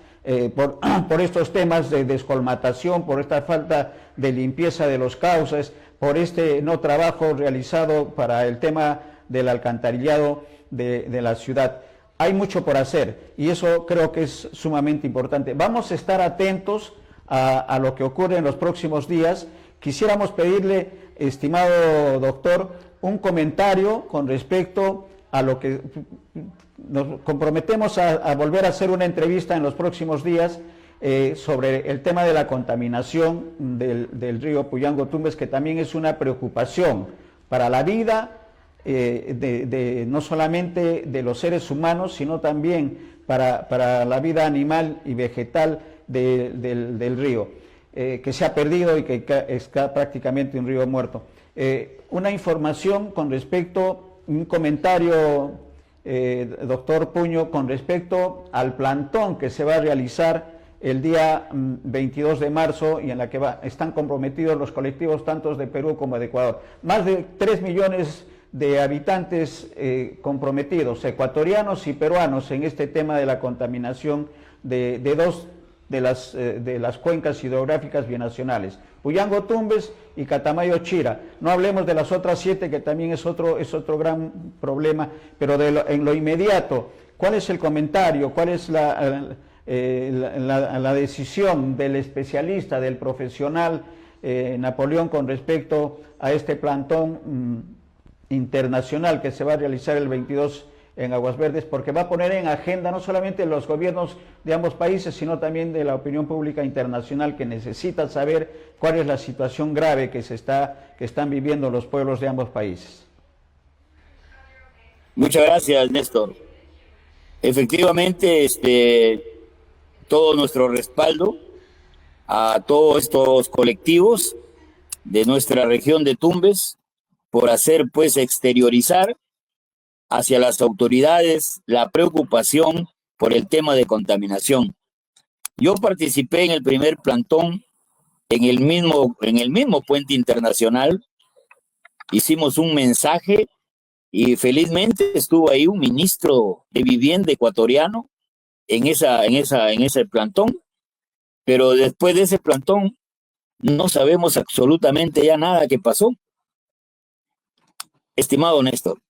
por estos temas de descolmatación, por esta falta de limpieza de los cauces, por este no trabajo realizado para el tema del alcantarillado de la ciudad. Hay mucho por hacer y eso creo que es sumamente importante. Vamos a estar atentos a lo que ocurre en los próximos días. Quisiéramos pedirle, estimado doctor, un comentario con respecto a lo que nos comprometemos a volver a hacer una entrevista en los próximos días sobre el tema de la contaminación del río Puyango-Tumbes, que también es una preocupación para la vida no solamente de los seres humanos, sino también para la vida animal y vegetal del río, que se ha perdido y que está prácticamente un río muerto. Una información con respecto, un comentario, doctor Puño, con respecto al plantón que se va a realizar el día 22 de marzo y en la que están comprometidos los colectivos tanto de Perú como de Ecuador. Más de 3 millones de habitantes comprometidos, ecuatorianos y peruanos, en este tema de la contaminación de dos de las cuencas hidrográficas binacionales, Puyango-Tumbes y Catamayo-Chira. No hablemos de las otras 7, que también es otro gran problema, pero en lo inmediato, ¿Cuál es el comentario? ¿Cuál es la decisión del especialista, del profesional Napoleón con respecto a este plantón internacional que se va a realizar el 22 en Aguas Verdes, porque va a poner en agenda no solamente los gobiernos de ambos países, sino también de la opinión pública internacional, que necesita saber cuál es la situación grave que están viviendo los pueblos de ambos países? Muchas gracias, Néstor. Efectivamente, todo nuestro respaldo a todos estos colectivos de nuestra región de Tumbes por hacer, pues, exteriorizar hacia las autoridades la preocupación por el tema de contaminación. Yo participé en el primer plantón en el mismo puente internacional. Hicimos un mensaje y felizmente estuvo ahí un ministro de vivienda ecuatoriano en ese plantón, pero después de ese plantón no sabemos absolutamente ya nada que pasó. Estimado Néstor,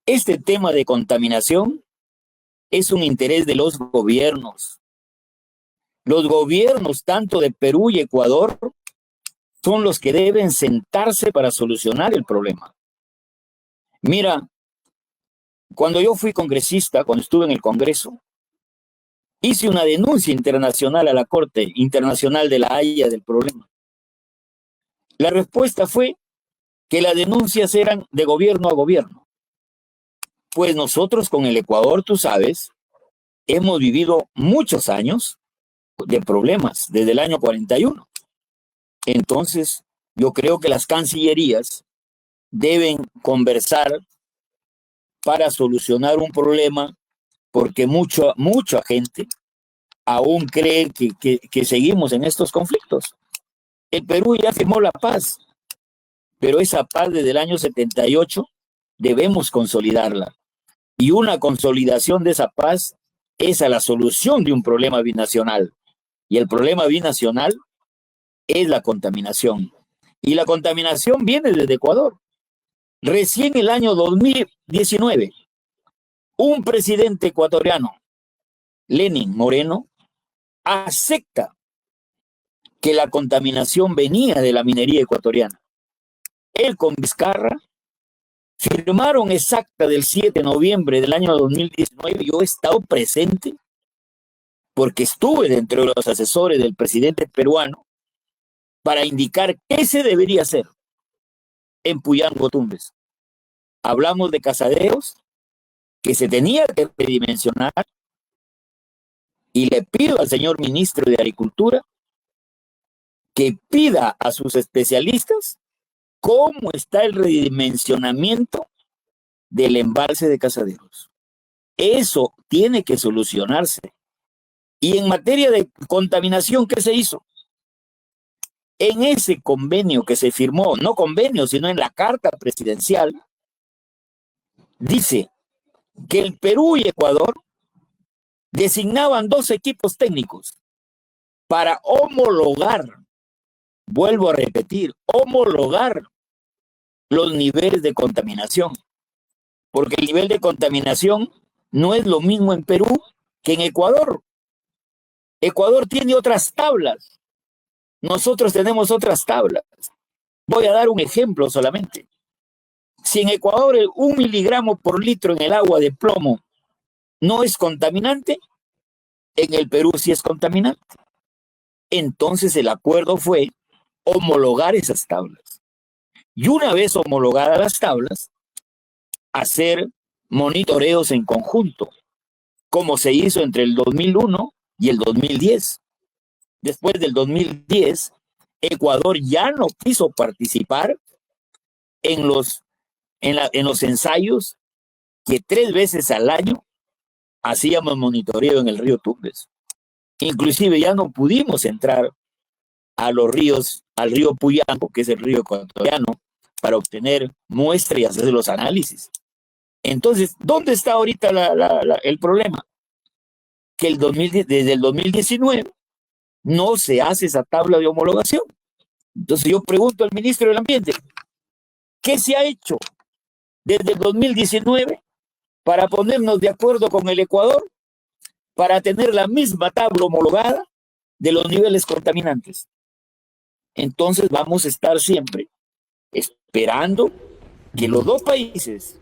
este tema de contaminación es un interés de los gobiernos. Los gobiernos, tanto de Perú y Ecuador, son los que deben sentarse para solucionar el problema. Mira, cuando yo fui congresista, cuando estuve en el Congreso, hice una denuncia internacional a la Corte Internacional de la Haya del problema. La respuesta fue que las denuncias eran de gobierno a gobierno. Pues nosotros con el Ecuador, tú sabes, hemos vivido muchos años de problemas desde el año 41. Entonces, yo creo que las cancillerías deben conversar para solucionar un problema, porque mucha gente aún cree que seguimos en estos conflictos. El Perú ya firmó la paz, pero esa paz desde el año 78 debemos consolidarla. Y una consolidación de esa paz es a la solución de un problema binacional. Y el problema binacional es la contaminación. Y la contaminación viene desde Ecuador. Recién el año 2019, un presidente ecuatoriano, Lenín Moreno, acepta que la contaminación venía de la minería ecuatoriana. Él con Vizcarra firmaron exacta del 7 de noviembre del año 2019. Yo he estado presente porque estuve dentro de los asesores del presidente peruano para indicar qué se debería hacer en Puyango, Tumbes. Hablamos de casaderos que se tenía que redimensionar, y le pido al señor ministro de Agricultura que pida a sus especialistas cómo está el redimensionamiento del embalse de Casaderos. Eso tiene que solucionarse. Y en materia de contaminación, ¿qué se hizo? En ese convenio que se firmó, no convenio, sino en la carta presidencial, dice que el Perú y Ecuador designaban 2 equipos técnicos para homologar, vuelvo a repetir, homologar los niveles de contaminación. Porque el nivel de contaminación no es lo mismo en Perú que en Ecuador. Ecuador tiene otras tablas. Nosotros tenemos otras tablas. Voy a dar un ejemplo solamente. Si en Ecuador el 1 miligramo por litro en el agua de plomo no es contaminante, en el Perú sí es contaminante. Entonces el acuerdo fue homologar esas tablas. Y una vez homologadas las tablas, hacer monitoreos en conjunto, como se hizo entre el 2001 y el 2010. Después del 2010, Ecuador ya no quiso participar en los ensayos que 3 veces al año hacíamos monitoreo en el río Tumbes. Inclusive ya no pudimos entrar a los ríos, al río Puyango, que es el río ecuatoriano, para obtener muestras y hacer los análisis. Entonces, ¿dónde está ahorita el problema? Que desde el 2019 no se hace esa tabla de homologación. Entonces yo pregunto al ministro del Ambiente, ¿qué se ha hecho desde el 2019 para ponernos de acuerdo con el Ecuador para tener la misma tabla homologada de los niveles contaminantes. Entonces vamos a estar siempre esperando que los dos países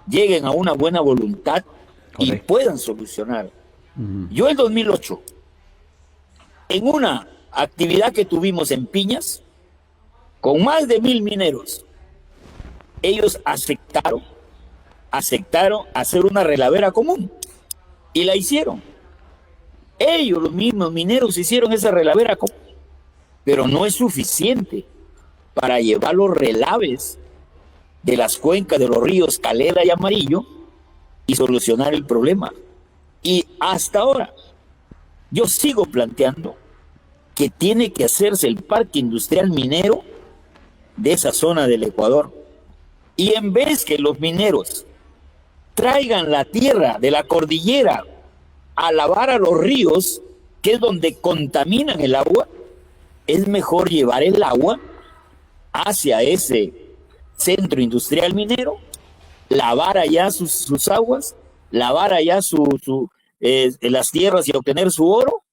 lleguen a una buena voluntad y puedan solucionar. Yo el 2008, en una actividad que tuvimos en Piñas, con más de 1000 mineros, ellos aceptaron hacer una relavera común y la hicieron. Ellos, los mismos mineros, hicieron esa relavera común, pero no es suficiente para llevar los relaves de las cuencas de los ríos Calera y Amarillo y solucionar el problema. Y hasta ahora yo sigo planteando que tiene que hacerse el parque industrial minero de esa zona del Ecuador. Y en vez que los mineros traigan la tierra de la cordillera a lavar a los ríos, que es donde contaminan el agua, es mejor llevar el agua hacia ese centro industrial minero, lavar allá sus aguas, lavar allá las tierras y obtener su oro,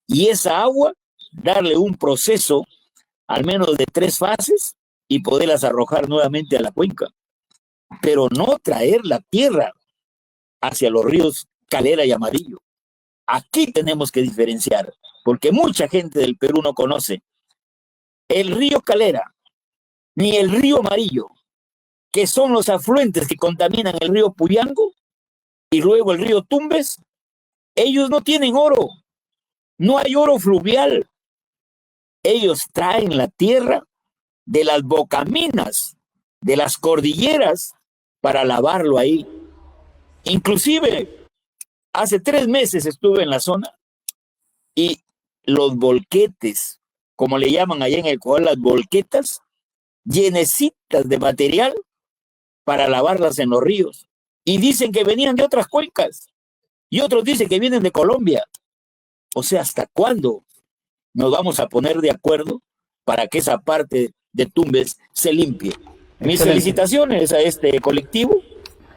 y esa agua darle un proceso al menos de 3 fases y poderlas arrojar nuevamente a la cuenca, pero no traer la tierra hacia los ríos Calera y Amarillo. Aquí tenemos que diferenciar, porque mucha gente del Perú no conoce el río Calera ni el río Amarillo, que son los afluentes que contaminan el río Puyango y luego el río Tumbes. Ellos no tienen oro, no hay oro fluvial. Ellos traen la tierra de las bocaminas, de las cordilleras, para lavarlo ahí. Inclusive, hace 3 meses estuve en la zona y los volquetes, como le llaman allá en el Ecuador, las volquetas, llenecitas de material para lavarlas en los ríos. Y dicen que venían de otras cuencas. Y otros dicen que vienen de Colombia. O sea, ¿hasta cuándo nos vamos a poner de acuerdo para que esa parte de Tumbes se limpie? Excelente. Mis felicitaciones a este colectivo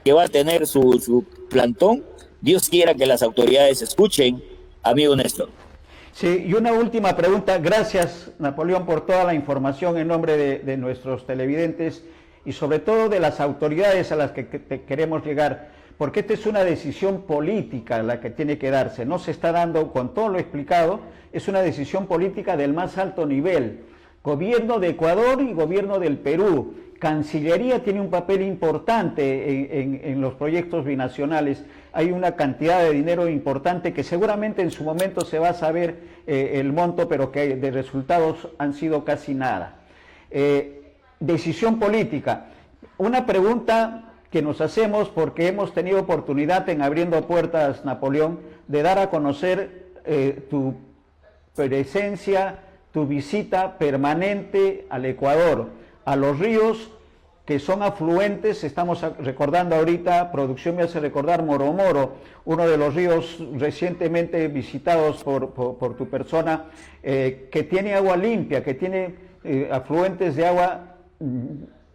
que va a tener su plantón. Dios quiera que las autoridades escuchen, amigo Néstor. Sí, y una última pregunta. Gracias, Napoleón, por toda la información en nombre de nuestros televidentes y sobre todo de las autoridades a las que queremos llegar, porque esta es una decisión política la que tiene que darse. No se está dando, con todo lo explicado, es una decisión política del más alto nivel. Gobierno de Ecuador y gobierno del Perú. Cancillería tiene un papel importante en los proyectos binacionales. Hay una cantidad de dinero importante que seguramente en su momento se va a saber el monto, pero que de resultados han sido casi nada. Decisión política. Una pregunta que nos hacemos porque hemos tenido oportunidad en Abriendo Puertas, Napoleón, de dar a conocer tu presencia, tu visita permanente al Ecuador, a los ríos que son afluentes. Estamos recordando ahorita, producción me hace recordar Moromoro, uno de los ríos recientemente visitados por tu persona, que tiene agua limpia, que tiene afluentes de agua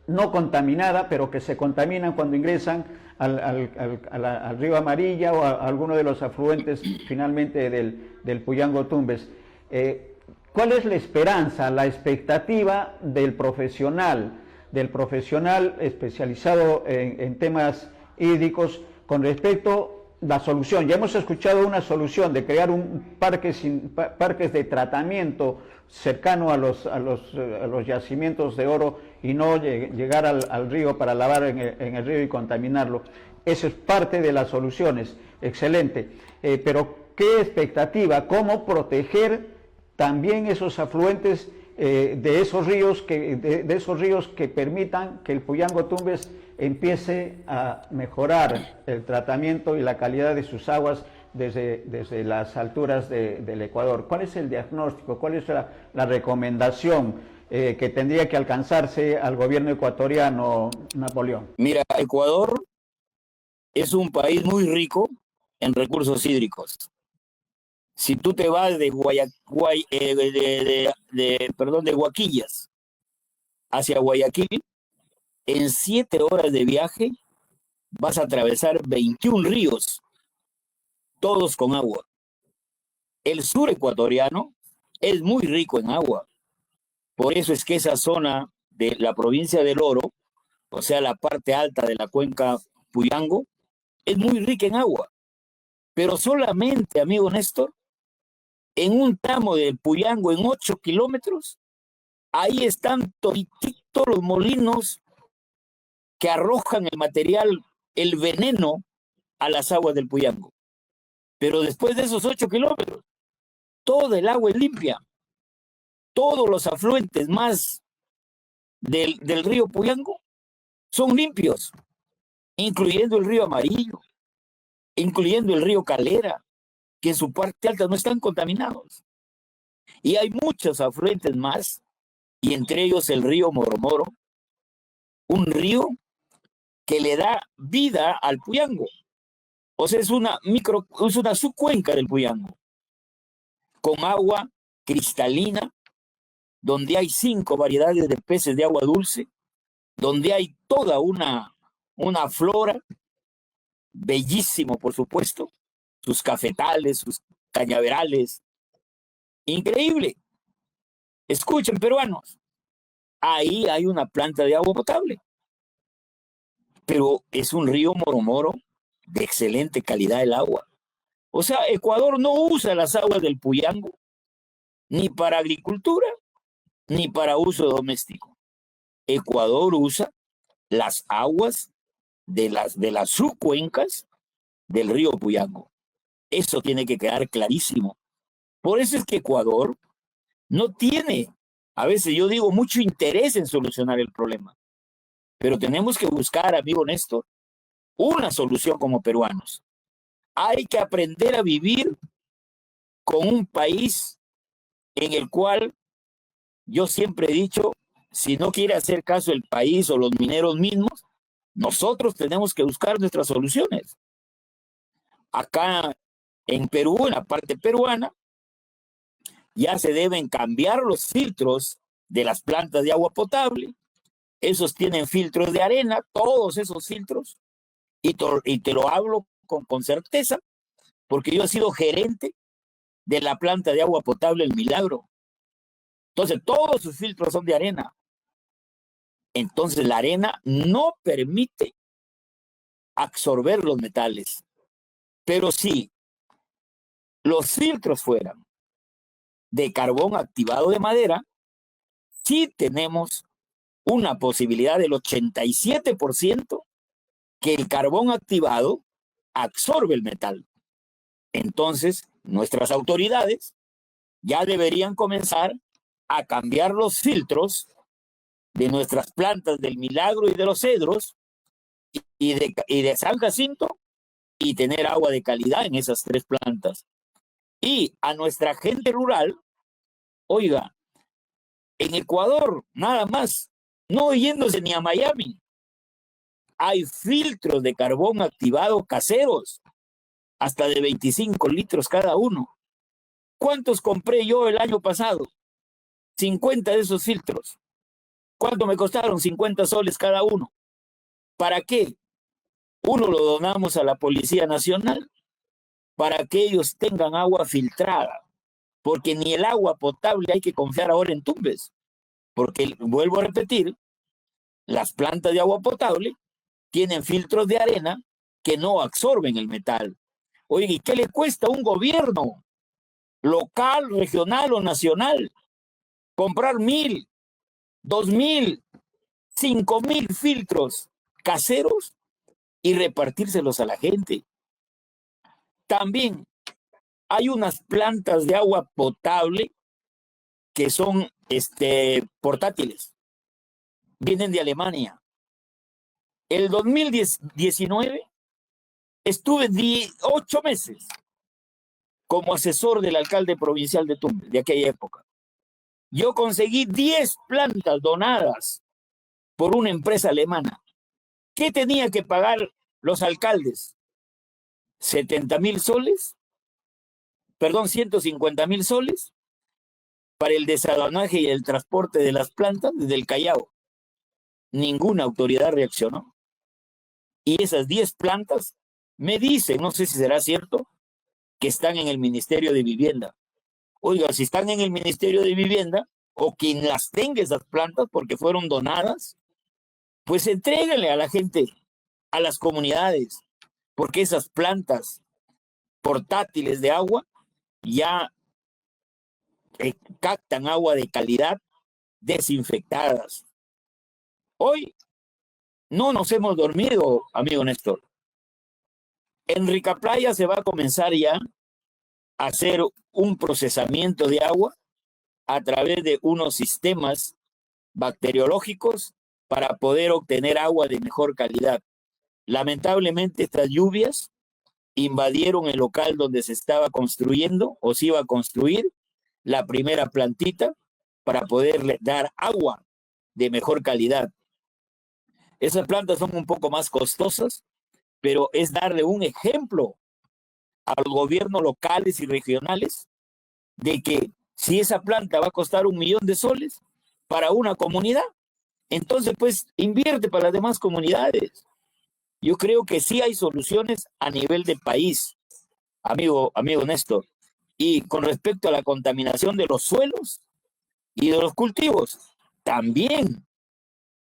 no contaminada, pero que se contaminan cuando ingresan al río Amarilla o a alguno de los afluentes finalmente del Puyango Tumbes. ¿Cuál es la esperanza, la expectativa del profesional especializado en temas hídricos con respecto a la solución? Ya hemos escuchado una solución de crear parques de tratamiento cercano a los yacimientos de oro y no llegar al río para lavar en el río y contaminarlo. Eso es parte de las soluciones, excelente. Pero ¿qué expectativa? ¿Cómo proteger también esos afluentes de esos ríos que permitan que el Puyango Tumbes empiece a mejorar el tratamiento y la calidad de sus aguas desde las alturas del Ecuador? ¿Cuál es el diagnóstico? ¿Cuál es la recomendación que tendría que alcanzarse al gobierno ecuatoriano, Napoleón? Mira, Ecuador es un país muy rico en recursos hídricos. Si tú te vas de Huaquillas hacia Guayaquil, en 7 horas de viaje vas a atravesar 21 ríos, todos con agua. El sur ecuatoriano es muy rico en agua. Por eso es que esa zona de la provincia del Oro, o sea, la parte alta de la cuenca Puyango, es muy rica en agua. Pero solamente, amigo Néstor, en un tramo del Puyango, en 8 kilómetros, ahí están todititos los molinos que arrojan el material, el veneno, a las aguas del Puyango. Pero después de esos 8 kilómetros, toda el agua es limpia. Todos los afluentes más del río Puyango son limpios, incluyendo el río Amarillo, incluyendo el río Calera, que en su parte alta no están contaminados. Y hay muchos afluentes más, y entre ellos el río Moromoro, un río que le da vida al Puyango. O sea, es una subcuenca del Puyango, con agua cristalina, donde hay 5 variedades de peces de agua dulce, donde hay toda una flora, bellísimo, por supuesto, sus cafetales, sus cañaverales, increíble. Escuchen, peruanos, ahí hay una planta de agua potable, pero es un río Moromoro de excelente calidad el agua. O sea, Ecuador no usa las aguas del Puyango ni para agricultura ni para uso doméstico. Ecuador usa las aguas de las subcuencas del río Puyango. Eso tiene que quedar clarísimo. Por eso es que Ecuador no tiene, a veces yo digo, mucho interés en solucionar el problema. Pero tenemos que buscar, amigo Néstor, una solución como peruanos. Hay que aprender a vivir con un país en el cual yo siempre he dicho, si no quiere hacer caso el país o los mineros mismos, nosotros tenemos que buscar nuestras soluciones. Acá en Perú, en la parte peruana, ya se deben cambiar los filtros de las plantas de agua potable. Esos tienen filtros de arena, todos esos filtros, y te lo hablo con certeza, porque yo he sido gerente de la planta de agua potable El Milagro. Entonces, todos sus filtros son de arena. Entonces, la arena no permite absorber los metales. Pero si los filtros fueran de carbón activado de madera, sí tenemos una posibilidad del 87% que el carbón activado absorbe el metal. Entonces, nuestras autoridades ya deberían comenzar a cambiar los filtros de nuestras plantas del Milagro y de los Cedros y de San Jacinto, y tener agua de calidad en esas 3 plantas. Y a nuestra gente rural, oiga, en Ecuador nada más, no yéndose ni a Miami, hay filtros de carbón activado caseros, hasta de 25 litros cada uno. ¿Cuántos compré yo el año pasado? 50 de esos filtros. ¿Cuánto me costaron? 50 soles cada uno. ¿Para qué? Uno lo donamos a la Policía Nacional para que ellos tengan agua filtrada, porque ni el agua potable hay que confiar ahora en Tumbes, porque, vuelvo a repetir, las plantas de agua potable tienen filtros de arena que no absorben el metal. Oye, ¿y qué le cuesta a un gobierno local, regional o nacional comprar 1,000, 2,000, 5,000 filtros caseros y repartírselos a la gente? También hay unas plantas de agua potable que son portátiles. Vienen de Alemania. El 2019 estuve 8 meses como asesor del alcalde provincial de Tumbes de aquella época. Yo conseguí 10 plantas donadas por una empresa alemana. ¿Qué tenía que pagar los alcaldes? 70,000 soles, perdón, 150,000 soles para el desaduanaje y el transporte de las plantas desde el Callao. Ninguna autoridad reaccionó. Y esas 10 plantas me dicen, no sé si será cierto, que están en el Ministerio de Vivienda. Oiga, si están en el Ministerio de Vivienda, o quien las tenga esas plantas porque fueron donadas, pues entréguenle a la gente, a las comunidades, porque esas plantas portátiles de agua ya captan agua de calidad desinfectadas. Hoy no nos hemos dormido, amigo Néstor. En Ricaplaya se va a comenzar ya a hacer un procesamiento de agua a través de unos sistemas bacteriológicos para poder obtener agua de mejor calidad. Lamentablemente estas lluvias invadieron el local donde se estaba construyendo o se iba a construir la primera plantita para poderle dar agua de mejor calidad. Esas plantas son un poco más costosas, pero es darle un ejemplo a los gobiernos locales y regionales de que si esa planta va a costar 1.000.000 de soles para una comunidad, entonces pues invierte para las demás comunidades. Yo creo que sí hay soluciones a nivel de país, amigo Néstor. Y con respecto a la contaminación de los suelos y de los cultivos, también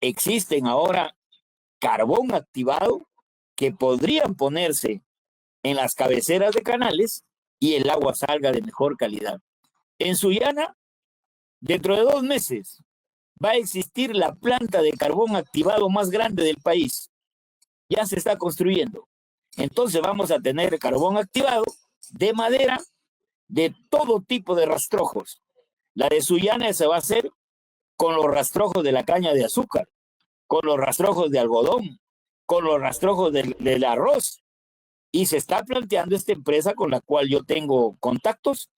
existen ahora carbón activado que podrían ponerse en las cabeceras de canales y el agua salga de mejor calidad. En Sullana, dentro de 2 meses, va a existir la planta de carbón activado más grande del país. Ya se está construyendo. Entonces vamos a tener carbón activado de madera de todo tipo de rastrojos. La de Sullana se va a hacer con los rastrojos de la caña de azúcar, con los rastrojos de algodón, con los rastrojos del arroz. Y se está planteando esta empresa con la cual yo tengo contactos,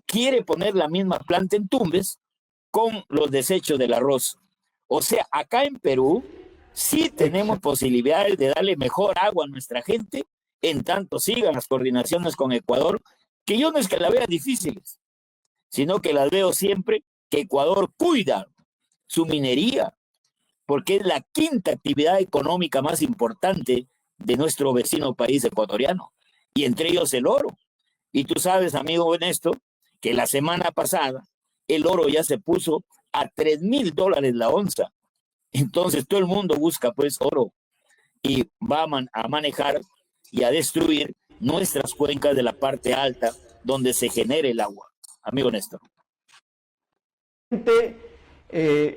quiere poner la misma planta en Tumbes con los desechos del arroz. O sea, acá en Perú sí tenemos posibilidades de darle mejor agua a nuestra gente, en tanto sigan las coordinaciones con Ecuador, que yo no es que las vea difíciles, sino que las veo siempre que Ecuador cuida su minería, porque es la quinta actividad económica más importante de nuestro vecino país ecuatoriano, y entre ellos el oro. Y tú sabes, amigo Néstor, que la semana pasada el oro ya se puso a $3,000 la onza. Entonces todo el mundo busca pues oro y va a manejar y a destruir nuestras cuencas de la parte alta donde se genere el agua. Amigo Néstor.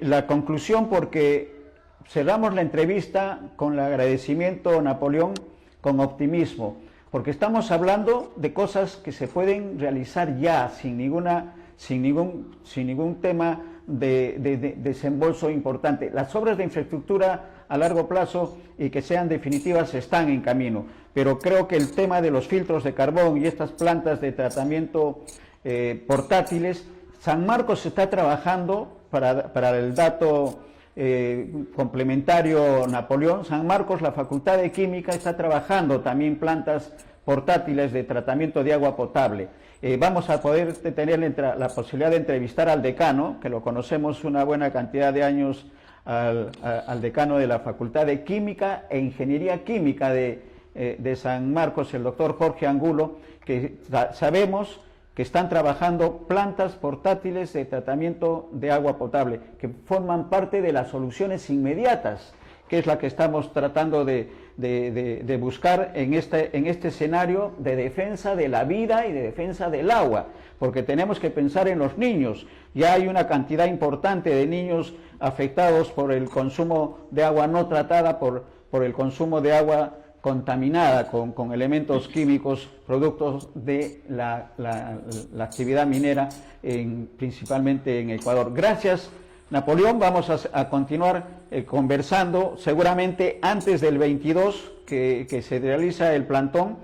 La conclusión, porque cerramos la entrevista con el agradecimiento, Napoleón, con optimismo, porque estamos hablando de cosas que se pueden realizar ya sin ningún tema de desembolso importante. Las obras de infraestructura a largo plazo y que sean definitivas están en camino, pero creo que el tema de los filtros de carbón y estas plantas de tratamiento portátiles, San Marcos está trabajando, para el dato complementario, Napoleón, San Marcos, la Facultad de Química está trabajando también plantas portátiles de tratamiento de agua potable. Vamos a poder tener la posibilidad de entrevistar al decano, que lo conocemos una buena cantidad de años, al decano de la Facultad de Química e Ingeniería Química de San Marcos, el doctor Jorge Angulo, que sabemos que están trabajando plantas portátiles de tratamiento de agua potable, que forman parte de las soluciones inmediatas, que es la que estamos tratando de buscar en este escenario de defensa de la vida y de defensa del agua, porque tenemos que pensar en los niños. Ya hay una cantidad importante de niños afectados por el consumo de agua no tratada, por el consumo de agua contaminada con elementos químicos, productos de la actividad minera, principalmente en Ecuador. Gracias, Napoleón. Vamos a continuar conversando, seguramente antes del 22, que se realiza el plantón,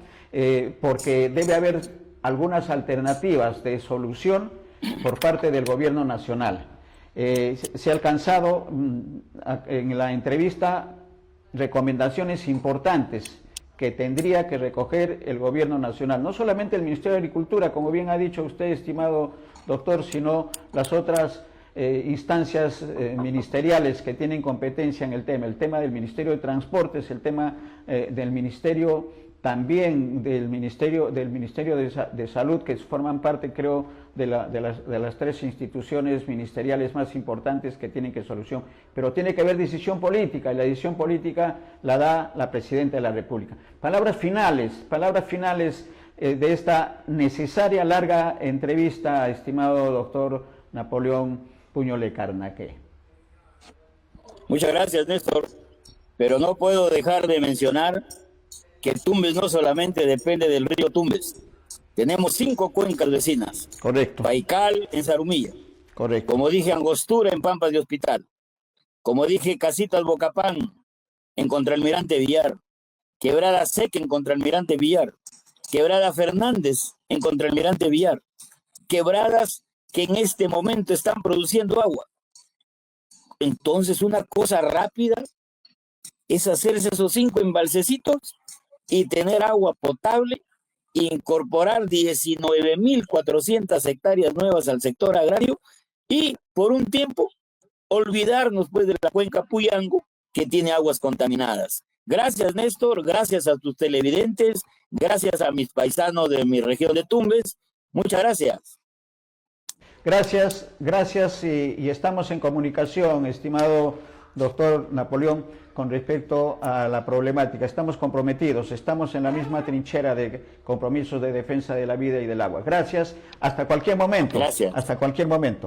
porque debe haber algunas alternativas de solución por parte del gobierno nacional. Se ha alcanzado en la entrevista recomendaciones importantes que tendría que recoger el gobierno nacional, no solamente el Ministerio de Agricultura, como bien ha dicho usted, estimado doctor, sino las otras instancias ministeriales que tienen competencia en el tema del Ministerio de Transportes, el tema del Ministerio también del Ministerio de Salud, que forman parte, creo, de las tres instituciones ministeriales más importantes que tienen que solución. Pero tiene que haber decisión política, y la decisión política la da la Presidenta de la República. Palabras finales de esta necesaria larga entrevista, estimado doctor Napoleón Puñole Carnaque. Muchas gracias, Néstor, pero no puedo dejar de mencionar que Tumbes no solamente depende del río Tumbes. Tenemos 5 cuencas vecinas. Correcto. Paikal en Zarumilla. Correcto. Como dije, Angostura en Pampas de Hospital. Como dije, Casitas Bocapán en Contralmirante Villar. Quebrada Seca en Contralmirante Villar. Quebrada Fernández en Contralmirante Villar. Quebradas que en este momento están produciendo agua. Entonces, una cosa rápida es hacerse esos 5 embalsecitos y tener agua potable, incorporar 19.400 hectáreas nuevas al sector agrario y por un tiempo olvidarnos pues de la cuenca Puyango, que tiene aguas contaminadas. Gracias, Néstor, gracias a tus televidentes, gracias a mis paisanos de mi región de Tumbes. Muchas gracias. Gracias y estamos en comunicación, estimado doctor Napoleón, con respecto a la problemática. Estamos comprometidos, estamos en la misma trinchera de compromisos de defensa de la vida y del agua. Gracias, hasta cualquier momento. Gracias. Hasta cualquier momento.